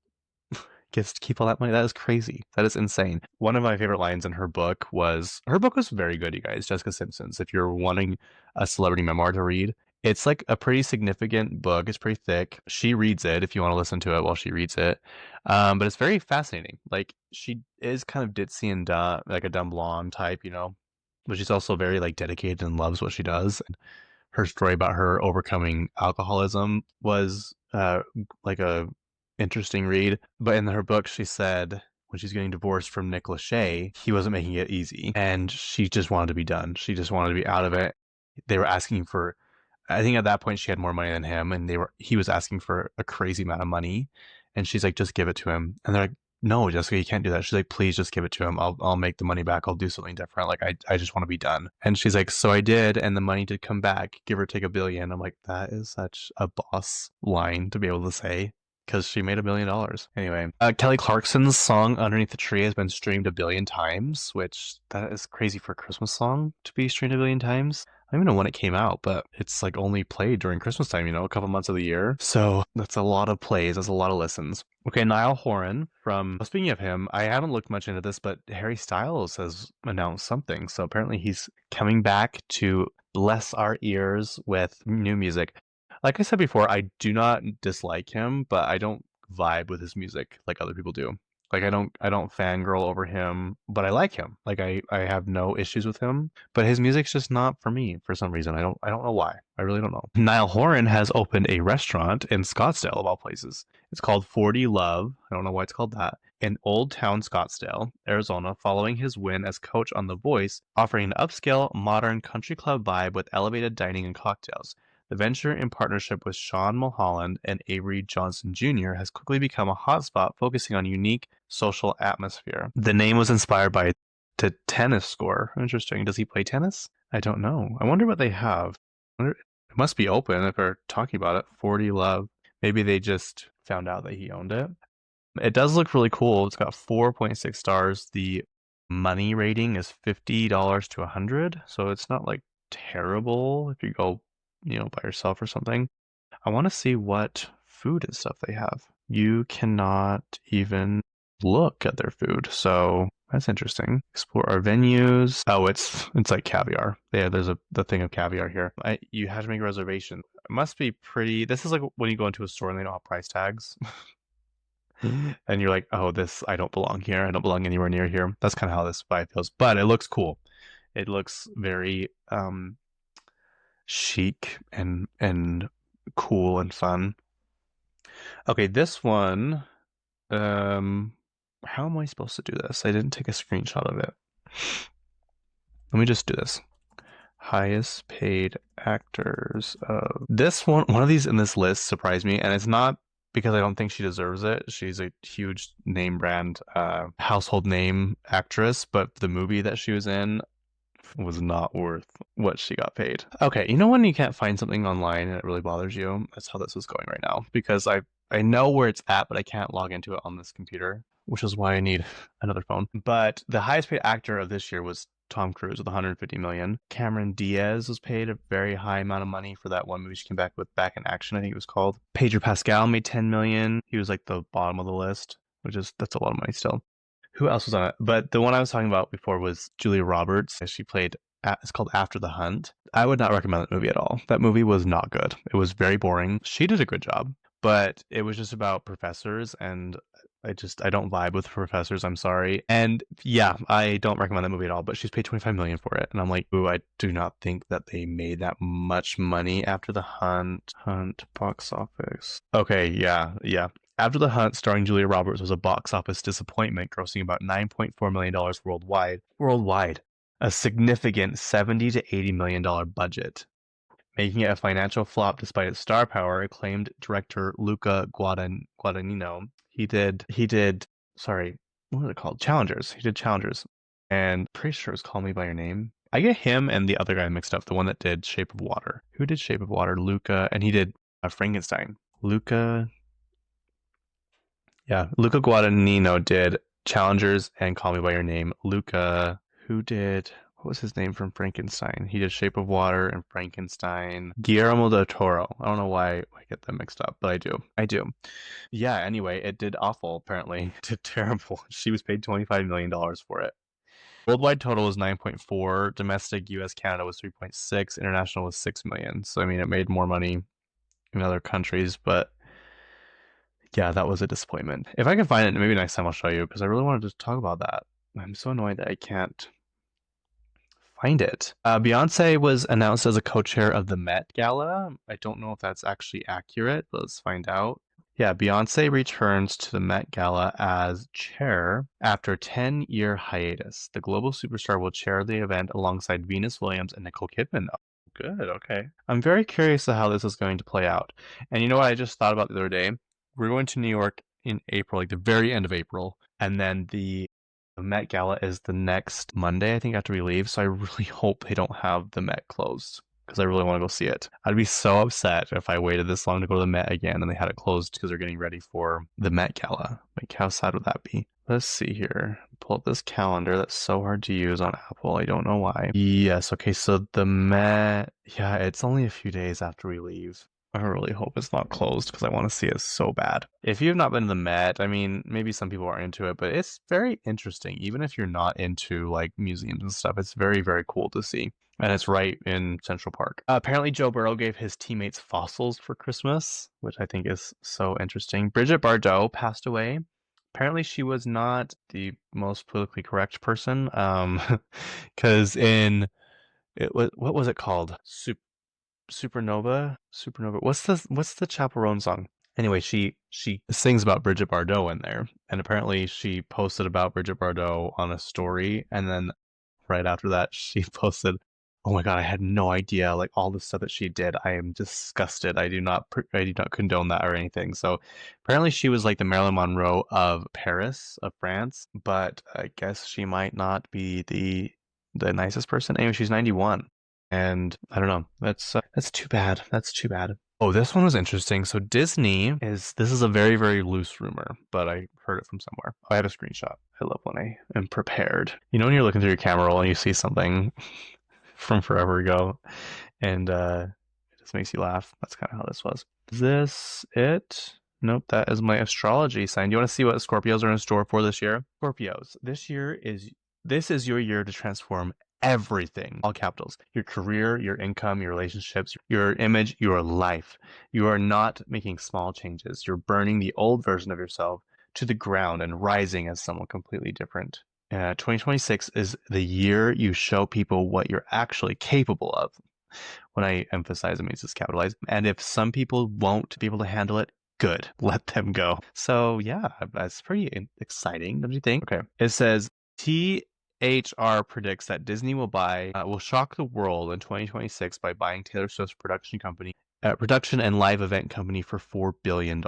gets to keep all that money. That is crazy. That is insane. One of my favorite lines in her book was very good, you guys. Jessica Simpson's. If you're wanting a celebrity memoir to read, it's like a pretty significant book. It's pretty thick. She reads it if you want to listen to it while she reads it. But it's very fascinating. Like she is kind of ditzy and dumb, like a dumb blonde type, you know. But she's also very like dedicated and loves what she does. And her story about her overcoming alcoholism was like a interesting read. But in her book, she said when she's getting divorced from Nick Lachey, he wasn't making it easy, and she just wanted to be done. She just wanted to be out of it. They were asking for, I think at that point she had more money than him, and he was asking for a crazy amount of money, and she's like, just give it to him. And they're like, no, Jessica, you can't do that. She's like, please just give it to him. I'll make the money back. I'll do something different. Like I just want to be done. And she's like, so I did, and the money did come back, give or take a billion. I'm like, that is such a boss line to be able to say because she made $1 billion. Anyway, Kelly Clarkson's song "Underneath the Tree" has been streamed a billion times, which that is crazy for a Christmas song to be streamed a billion times. I don't even know when it came out, but it's like only played during Christmas time, you know, a couple months of the year. So that's a lot of plays, that's a lot of listens. Okay, Niall Horan from, speaking of him, I haven't looked much into this, but Harry Styles has announced something. So apparently he's coming back to bless our ears with new music. Like I said before, I do not dislike him, but I don't vibe with his music like other people do. Like I don't fangirl over him, but I like him. Like I have no issues with him, but his music's just not for me for some reason. I don't know why. I really don't know. Niall Horan has opened a restaurant in Scottsdale of all places. It's called 40 Love. I don't know why it's called that. In Old Town Scottsdale, Arizona, following his win as coach on The Voice, offering an upscale, modern country club vibe with elevated dining and cocktails. The venture, in partnership with Sean Mulholland and Avery Johnson Jr., has quickly become a hotspot focusing on unique social atmosphere. The name was inspired by the tennis score. Interesting. Does he play tennis? I don't know. I wonder what they have. It must be open if they're talking about it. 40 Love. Maybe they just found out that he owned it. It does look really cool. It's got 4.6 stars. The money rating is $50 to 100, so it's not like terrible if you go, you know, by yourself or something. I want to see what food and stuff they have. You cannot even look at their food, so that's interesting. Explore our venues. Oh, it's like caviar. Yeah, there's the thing of caviar here. You have to make a reservation. It must be pretty. This is like when you go into a store and they don't have price tags. And you're like, oh, this I don't belong here. I don't belong anywhere near here. That's kind of how this vibe feels. But it looks cool. It looks very chic and cool and fun. Okay, this one. Um, how am I supposed to do this? I didn't take a screenshot of it. Let me just do this. Highest paid actors. This one of these in this list surprised me, and it's not because I don't think she deserves it. She's a huge name brand, household name actress, but the movie that she was in was not worth what she got paid. Okay, you know when you can't find something online and it really bothers you? That's how this is going right now because I know where it's at, but I can't log into it on this computer, which is why I need another phone. But the highest paid actor of this year was Tom Cruise with 150 million. Cameron Diaz was paid a very high amount of money for that one movie she came back with, Back in Action, I think it was called. Pedro Pascal made 10 million. He was like the bottom of the list, that's a lot of money still. Who else was on it? But the one I was talking about before was Julia Roberts. She played, it's called After the Hunt. I would not recommend that movie at all. That movie was not good. It was very boring. She did a good job, but it was just about professors, and I don't vibe with professors. I'm sorry. And yeah, I don't recommend that movie at all, but she's paid 25 million for it. And I'm like, ooh, I do not think that they made that much money. After the Hunt box office. Okay, yeah. After the Hunt, starring Julia Roberts, was a box office disappointment, grossing about $9.4 million worldwide. Worldwide. A significant $70 to $80 million budget, making it a financial flop despite its star power. Acclaimed director Luca Guadagnino. Sorry, what was it called? Challengers. He did Challengers. And pretty sure it was Call Me by Your Name. I get him and the other guy mixed up. The one that did Shape of Water. Who did Shape of Water? Luca, and he did Frankenstein. Luca, yeah, Luca Guadagnino did Challengers and Call Me by Your Name. Luca, who did what was his name from Frankenstein? He did Shape of Water and Frankenstein. Guillermo del Toro. I don't know why I get them mixed up, but I do. I do. Yeah, anyway, it did awful, apparently. It did terrible. She was paid $25 million for it. Worldwide total was 9.4. Domestic US Canada was 3.6. International was 6 million. So I mean it made more money in other countries, but yeah, that was a disappointment. If I can find it, maybe next time I'll show you because I really wanted to talk about that. I'm so annoyed that I can't find it. Beyonce was announced as a co-chair of the Met Gala. I don't know if that's actually accurate, but let's find out. Yeah, Beyonce returns to the Met Gala as chair after a 10-year hiatus. The global superstar will chair the event alongside Venus Williams and Nicole Kidman. Oh, good, okay. I'm very curious to how this is going to play out. And you know what I just thought about the other day? We're going to New York in April, like the very end of April, and then the Met Gala is the next Monday, I think, after we leave. So I really hope they don't have the Met closed because I really want to go see it. I'd be so upset if I waited this long to go to the Met again and they had it closed because they're getting ready for the Met Gala. Like, how sad would that be? Let's see here. Pull up this calendar that's so hard to use on Apple. I don't know why. Yes, okay, so the Met, yeah, it's only a few days after we leave. I really hope it's not closed because I want to see it so bad. If you have not been to the Met, I mean, maybe some people are into it, but it's very interesting. Even if you're not into like museums and stuff, it's very, very cool to see. And it's right in Central Park. Apparently, Joe Burrow gave his teammates fossils for Christmas, which I think is so interesting. Bridget Bardot passed away. Apparently, she was not the most politically correct person. Because in what was it called? Supernova. What's the Chaperone song? Anyway, she sings about Bridget Bardot in there, and apparently she posted about Bridget Bardot on a story, and then right after that she posted, "Oh my God, I had no idea like all the stuff that she did. I am disgusted. I do not condone that or anything." So apparently she was like the Marilyn Monroe of Paris, of France, but I guess she might not be the nicest person. Anyway, she's 91. And I don't know. That's too bad. That's too bad. Oh, this one was interesting. So this is a very, very loose rumor, but I heard it from somewhere. I have a screenshot. I love when I am prepared. You know when you're looking through your camera roll and you see something from forever ago and it just makes you laugh. That's kind of how this was. Is this it? Nope, that is my astrology sign. Do you want to see what Scorpios are in store for this year? Scorpios, this is your year to transform everything, all capitals. Your career, your income, your relationships, your image, your life. You are not making small changes. You're burning the old version of yourself to the ground and rising as someone completely different. 2026 is the year you show people what you're actually capable of. When I emphasize, it means it's capitalized. And if some people won't be able to handle it, good, let them go. So yeah, that's pretty exciting, don't you think? Okay, it says THR predicts that Disney will shock the world in 2026 by buying Taylor Swift's production and live event company for $4 billion.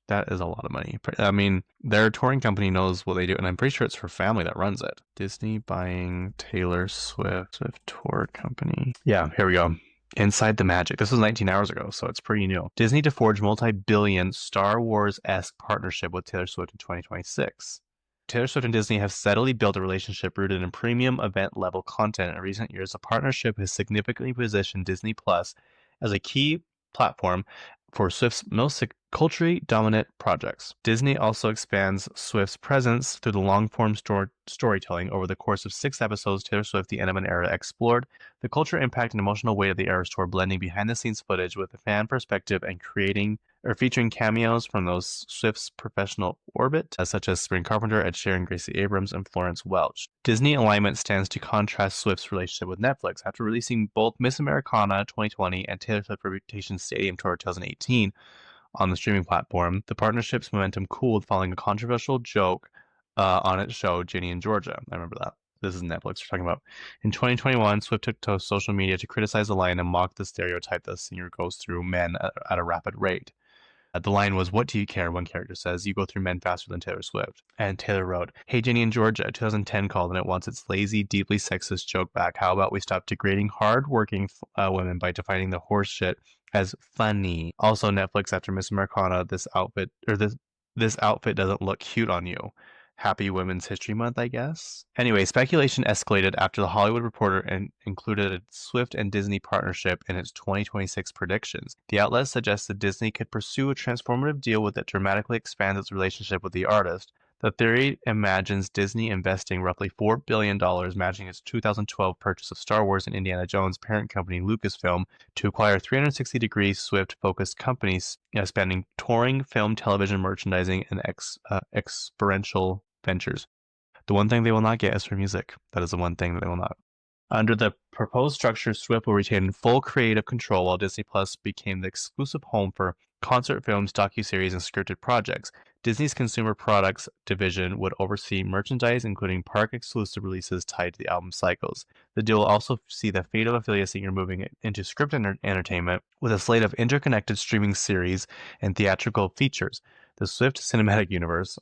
That is a lot of money. I mean, their touring company knows what they do, and I'm pretty sure it's her family that runs it. Disney buying Taylor Swift tour company. Yeah, here we go. Inside the Magic. This was 19 hours ago, so it's pretty new. Disney to forge multi-billion Star Wars-esque partnership with Taylor Swift in 2026. Taylor Swift and Disney have steadily built a relationship rooted in premium event-level content. In recent years, the partnership has significantly positioned Disney Plus as a key platform for Swift's most culturally dominant projects. Disney also expands Swift's presence through the long-form storytelling. Over the course of 6 episodes, Taylor Swift: The End of an Era explored the culture, impact, and emotional weight of the Eras Tour, blending behind-the-scenes footage with a fan perspective and featuring cameos from those Swift's professional orbit, such as Sabrina Carpenter, Ed Sheeran, Gracie Abrams, and Florence Welch. Disney alignment stands to contrast Swift's relationship with Netflix. After releasing both Miss Americana 2020 and Taylor Swift Reputation Stadium Tour 2018 on the streaming platform, the partnership's momentum cooled following a controversial joke on its show, Ginny and Georgia. I remember that. This is Netflix we're talking about. In 2021, Swift took to social media to criticize the line and mock the stereotype that the singer goes through men at a rapid rate. The line was, "What do you care?" One character says, "You go through men faster than Taylor Swift." And Taylor wrote, "Hey, Jenny in Georgia, 2010 called and it wants its lazy, deeply sexist joke back. How about we stop degrading hardworking women by defining the horse shit as funny? Also, Netflix after Miss Americana, this outfit doesn't look cute on you. Happy Women's History Month, I guess." Anyway, speculation escalated after the Hollywood Reporter included a Swift and Disney partnership in its 2026 predictions. The outlet suggested Disney could pursue a transformative deal that dramatically expands its relationship with the artist. The theory imagines Disney investing roughly $4 billion, matching its 2012 purchase of Star Wars and Indiana Jones parent company Lucasfilm, to acquire 360-degree Swift-focused companies spanning touring, film, television, merchandising, and experiential ventures. The one thing they will not get is for music. That is the one thing that they will not. Under the proposed structure, Swift will retain full creative control while Disney Plus became the exclusive home for concert films, docuseries, and scripted projects. Disney's consumer products division would oversee merchandise, including park exclusive releases tied to the album cycles. The deal will also see the fate of affiliate singer moving into scripted entertainment with a slate of interconnected streaming series and theatrical features. The Swift Cinematic Universe,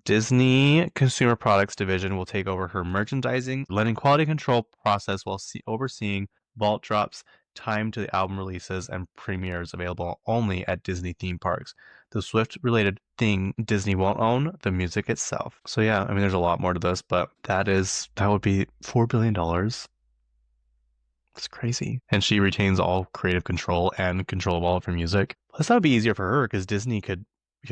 Disney Consumer Products Division will take over her merchandising, lending quality control process while overseeing vault drops, time to the album releases, and premieres available only at Disney theme parks. The Swift related thing Disney won't own, the music itself. So yeah, I mean there's a lot more to this, but that would be $4 billion. It's crazy. And she retains all creative control and control of all of her music. Plus, that would be easier for her because Disney could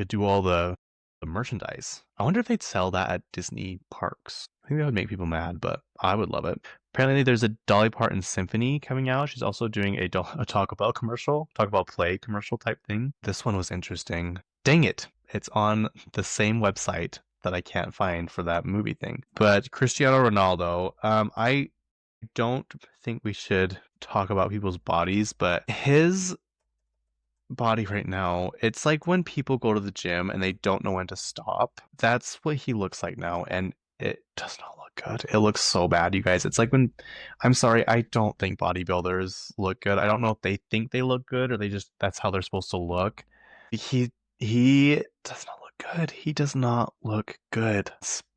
do all the merchandise. I wonder if they'd sell that at Disney parks. I think that would make people mad, but I would love it. Apparently, there's a Dolly Parton symphony coming out. She's also doing a Taco Bell commercial, Taco Bell Play commercial type thing. This one was interesting. Dang it. It's on the same website that I can't find for that movie thing. But Cristiano Ronaldo, I don't think we should talk about people's bodies, but his body right now, it's like when people go to the gym and they don't know when to stop. That's what he looks like now, and it does not look good. It looks so bad, you guys. It's like when, I'm sorry, I don't think bodybuilders look good. I don't know if they think they look good or they just, that's how they're supposed to look. He does not look good. He does not look good.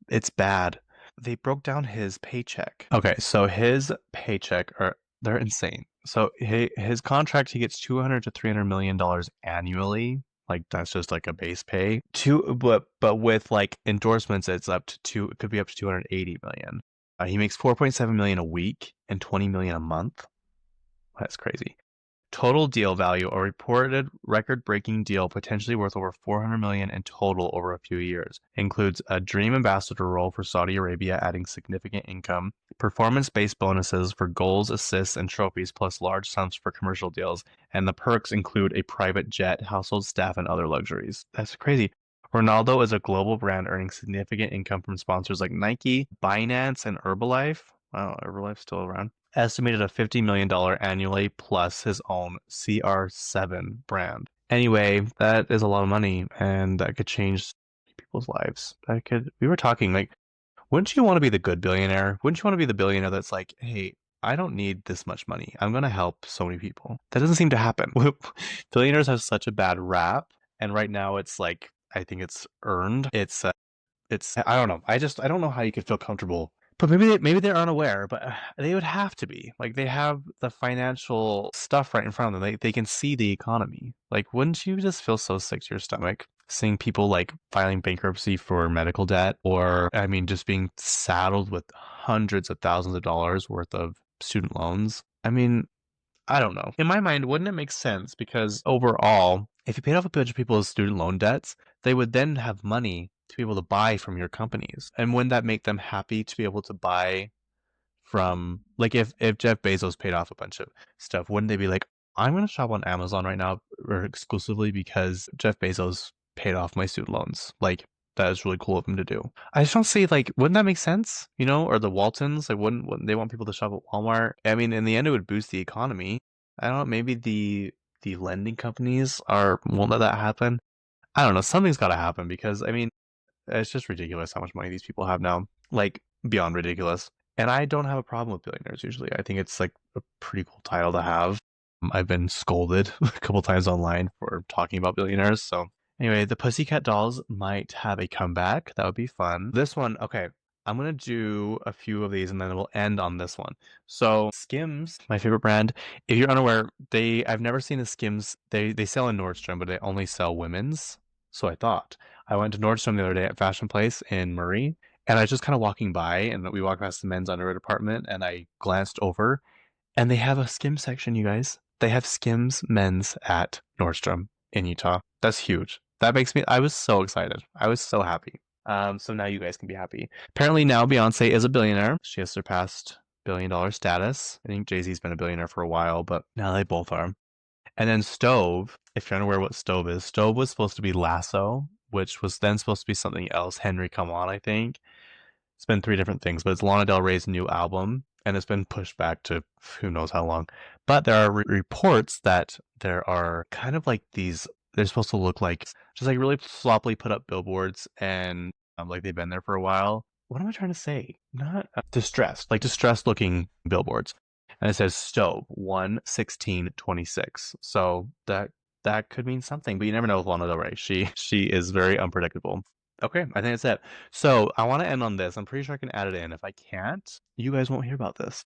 It's bad. They broke down his paycheck. Okay, so his paycheck are they're insane. So his contract, he gets 200 to 300 million dollars annually. Like that's just like a base pay. But with like endorsements, it's up to two. It could be up to 280 million. He makes 4.7 million a week and 20 million a month. That's crazy. Total deal value, a reported record-breaking deal potentially worth over 400 million in total over a few years. Includes a dream ambassador role for Saudi Arabia, adding significant income, performance-based bonuses for goals, assists, and trophies, plus large sums for commercial deals. And the perks include a private jet, household staff, and other luxuries. That's crazy. Ronaldo is a global brand earning significant income from sponsors like Nike, Binance, and Herbalife. Wow, Herbalife's still around. Estimated at $50 million annually plus his own CR7 brand. Anyway, that is a lot of money and that could change people's lives. We were talking like, wouldn't you want to be the good billionaire? Wouldn't you want to be the billionaire that's like, hey, I don't need this much money. I'm going to help so many people. That doesn't seem to happen. Billionaires have such a bad rap. And right now it's like, I think it's earned. I don't know. I don't know how you could feel comfortable. But maybe they're unaware, but they would have to be. Like they have the financial stuff right in front of them. They can see the economy. Like wouldn't you just feel so sick to your stomach seeing people like filing bankruptcy for medical debt or I mean just being saddled with hundreds of thousands of dollars worth of student loans? I mean, I don't know. In my mind, wouldn't it make sense? Because overall, if you paid off a bunch of people's student loan debts, they would then have money to be able to buy from your companies. And wouldn't that make them happy to be able to buy from, like, if Jeff Bezos paid off a bunch of stuff, wouldn't they be like, I'm going to shop on Amazon right now or exclusively because Jeff Bezos paid off my student loans? Like, that is really cool of him to do. I just don't see like, wouldn't that make sense? You know, or the Waltons, like, wouldn't they want people to shop at Walmart? I mean, in the end, it would boost the economy. I don't know. Maybe the lending companies are won't let that happen. I don't know. Something's got to happen because I mean, it's just ridiculous how much money these people have now. Like beyond ridiculous. And I don't have a problem with billionaires usually. I think it's like a pretty cool title to have. I've been scolded a couple times online for talking about billionaires. So anyway, the Pussycat Dolls might have a comeback. That would be fun. This one, okay. I'm gonna do a few of these and then we'll end on this one. So Skims, my favorite brand. If you're unaware, I've never seen a Skims. They sell in Nordstrom, but they only sell women's. So I thought. I went to Nordstrom the other day at Fashion Place in Murray, and I was just kind of walking by, and we walked past the men's underwear department, and I glanced over, and they have a Skims section, you guys. They have Skims men's at Nordstrom in Utah. That's huge. That makes me, I was so excited. I was so happy. So now you guys can be happy. Apparently now Beyonce is a billionaire. She has surpassed billion-dollar status. I think Jay-Z's been a billionaire for a while, but now they both are. And then Stove, if you're unaware what Stove is, Stove was supposed to be Lasso, which was then supposed to be something else. Henry Come On, I think. It's been three different things, but it's Lana Del Rey's new album, and it's been pushed back to who knows how long. But there are reports that there are kind of like these. They're supposed to look like just like really sloppily put up billboards, and like they've been there for a while. What am I trying to say? Not distressed, like distressed looking billboards, and it says Stove 1/16/26. So that could mean something, but you never know with Lana Del Rey. She is very unpredictable. Okay, I think that's it. So I want to end on this. I'm pretty sure I can add it in. If I can't, you guys won't hear about this.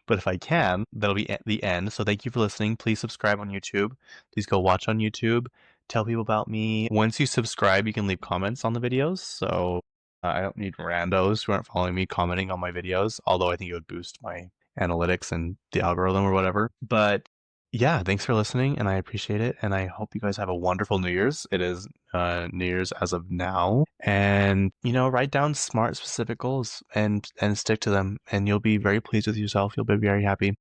But if I can, that'll be at the end. So thank you for listening. Please subscribe on YouTube. Please go watch on YouTube. Tell people about me. Once you subscribe, you can leave comments on the videos. So I don't need randos who aren't following me commenting on my videos, although I think it would boost my analytics and the algorithm or whatever. But yeah, thanks for listening, and I appreciate it. And I hope you guys have a wonderful New Year's. It is New Year's as of now, and write down smart, specific goals and stick to them, and you'll be very pleased with yourself. You'll be very happy.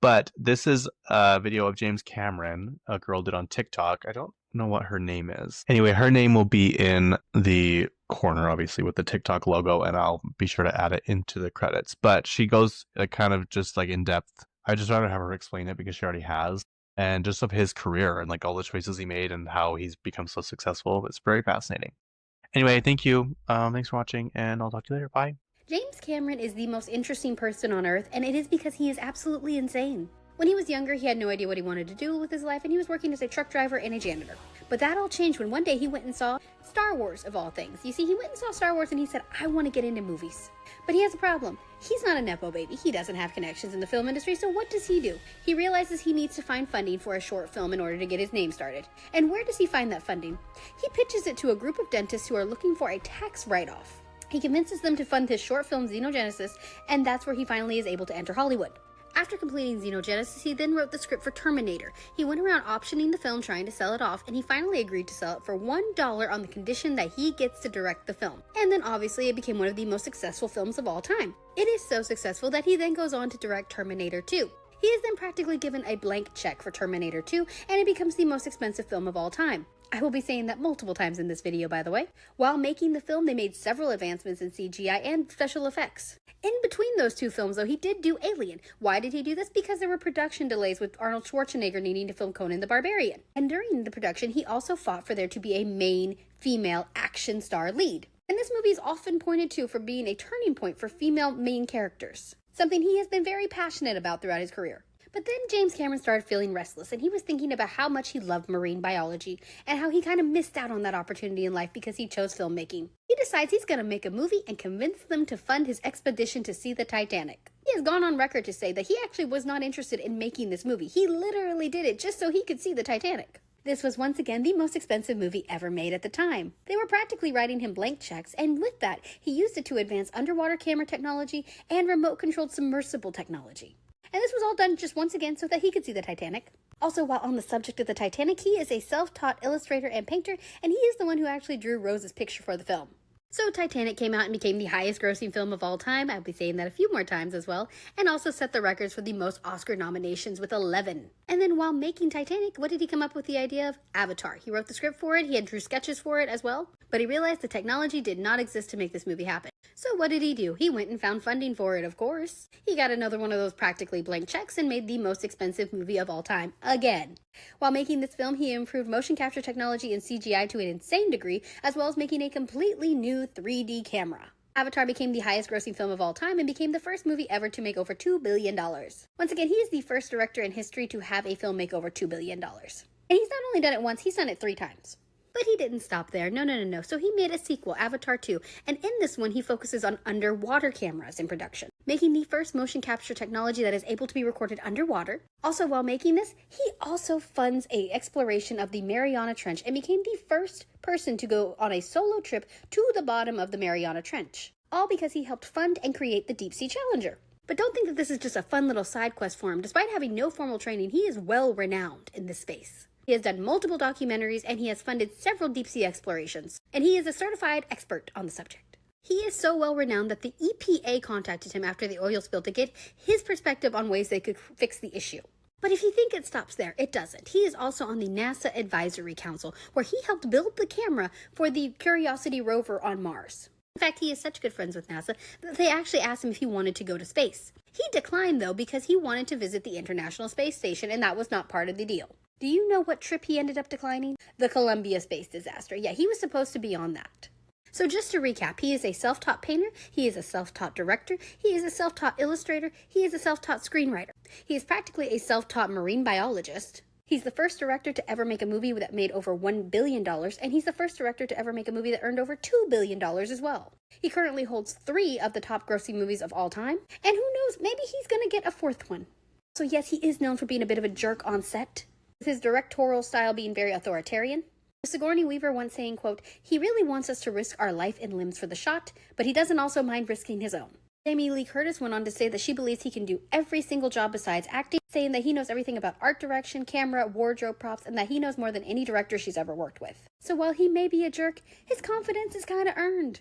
But this is a video of James Cameron, a girl did on TikTok. I don't know what her name is. Anyway, her name will be in the corner, obviously, with the TikTok logo, and I'll be sure to add it into the credits. But she goes kind of just like in depth. I just rather have her explain it because she already has. And just of his career and like all the choices he made and how he's become so successful. It's very fascinating. Anyway, thank you. Thanks for watching, and I'll talk to you later. Bye. James Cameron is the most interesting person on earth, and it is because he is absolutely insane. When he was younger, he had no idea what he wanted to do with his life, and he was working as a truck driver and a janitor. But that all changed when one day he went and saw Star Wars, of all things. You see, he went and saw Star Wars and he said, I want to get into movies. But he has a problem. He's not a Nepo baby. He doesn't have connections in the film industry, so what does he do? He realizes he needs to find funding for a short film in order to get his name started. And where does he find that funding? He pitches it to a group of dentists who are looking for a tax write-off. He convinces them to fund his short film Xenogenesis, and that's where he finally is able to enter Hollywood. After completing Xenogenesis, he then wrote the script for Terminator. He went around optioning the film, trying to sell it off, and he finally agreed to sell it for $1 on the condition that he gets to direct the film. And then obviously it became one of the most successful films of all time. It is so successful that he then goes on to direct Terminator 2. He is then practically given a blank check for Terminator 2, and it becomes the most expensive film of all time. I will be saying that multiple times in this video, by the way. While making the film, they made several advancements in CGI and special effects. In between those two films, though, he did do Alien. Why did he do this? Because there were production delays with Arnold Schwarzenegger needing to film Conan the Barbarian. And during the production, he also fought for there to be a main female action star lead. And this movie is often pointed to for being a turning point for female main characters, something he has been very passionate about throughout his career. But then James Cameron started feeling restless, and he was thinking about how much he loved marine biology and how he kind of missed out on that opportunity in life because he chose filmmaking. He decides he's going to make a movie and convince them to fund his expedition to see the Titanic. He has gone on record to say that he actually was not interested in making this movie. He literally did it just so he could see the Titanic. This was once again the most expensive movie ever made at the time. They were practically writing him blank checks, and with that, he used it to advance underwater camera technology and remote-controlled submersible technology. And this was all done just once again so that he could see the Titanic. Also, while on the subject of the Titanic, he is a self-taught illustrator and painter, and he is the one who actually drew Rose's picture for the film. So Titanic came out and became the highest grossing film of all time. I'll be saying that a few more times as well. And also set the records for the most Oscar nominations with 11. And then while making Titanic, what did he come up with the idea of? Avatar. He wrote the script for it, he had drew sketches for it as well. But he realized the technology did not exist to make this movie happen. So what did he do? He went and found funding for it, of course. He got another one of those practically blank checks and made the most expensive movie of all time, again. While making this film, he improved motion capture technology and CGI to an insane degree, as well as making a completely new 3D camera. Avatar became the highest grossing film of all time and became the first movie ever to make over $2 billion. Once again, he is the first director in history to have a film make over $2 billion. And he's not only done it once, he's done it 3 times. But he didn't stop there. No. So he made a sequel, Avatar 2, and in this one he focuses on underwater cameras in production, making the first motion capture technology that is able to be recorded underwater. Also, while making this, he also funds an exploration of the Mariana Trench and became the first person to go on a solo trip to the bottom of the Mariana Trench. All because he helped fund and create the Deep Sea Challenger. But don't think that this is just a fun little side quest for him. Despite having no formal training, he is well renowned in this space. He has done multiple documentaries and he has funded several deep sea explorations. And he is a certified expert on the subject. He is so well renowned that the EPA contacted him after the oil spill to get his perspective on ways they could fix the issue. But if you think it stops there, it doesn't. He is also on the NASA Advisory Council, where he helped build the camera for the Curiosity rover on Mars. In fact, he is such good friends with NASA that they actually asked him if he wanted to go to space. He declined, though, because he wanted to visit the International Space Station, and that was not part of the deal. Do you know what trip he ended up declining? The Columbia space disaster. Yeah, he was supposed to be on that. So just to recap, he is a self-taught painter, he is a self-taught director, he is a self-taught illustrator, he is a self-taught screenwriter. He is practically a self-taught marine biologist. He's the first director to ever make a movie that made over $1 billion, and he's the first director to ever make a movie that earned over $2 billion as well. He currently holds 3 of the top grossing movies of all time, and who knows, maybe he's gonna get a 4th one. So yes, he is known for being a bit of a jerk on set, with his directorial style being very authoritarian. Sigourney Weaver once saying, quote, "He really wants us to risk our life and limbs for the shot, but he doesn't also mind risking his own." Jamie Lee Curtis went on to say that she believes he can do every single job besides acting, saying that he knows everything about art direction, camera, wardrobe props, and that he knows more than any director she's ever worked with. So while he may be a jerk, his confidence is kind of earned.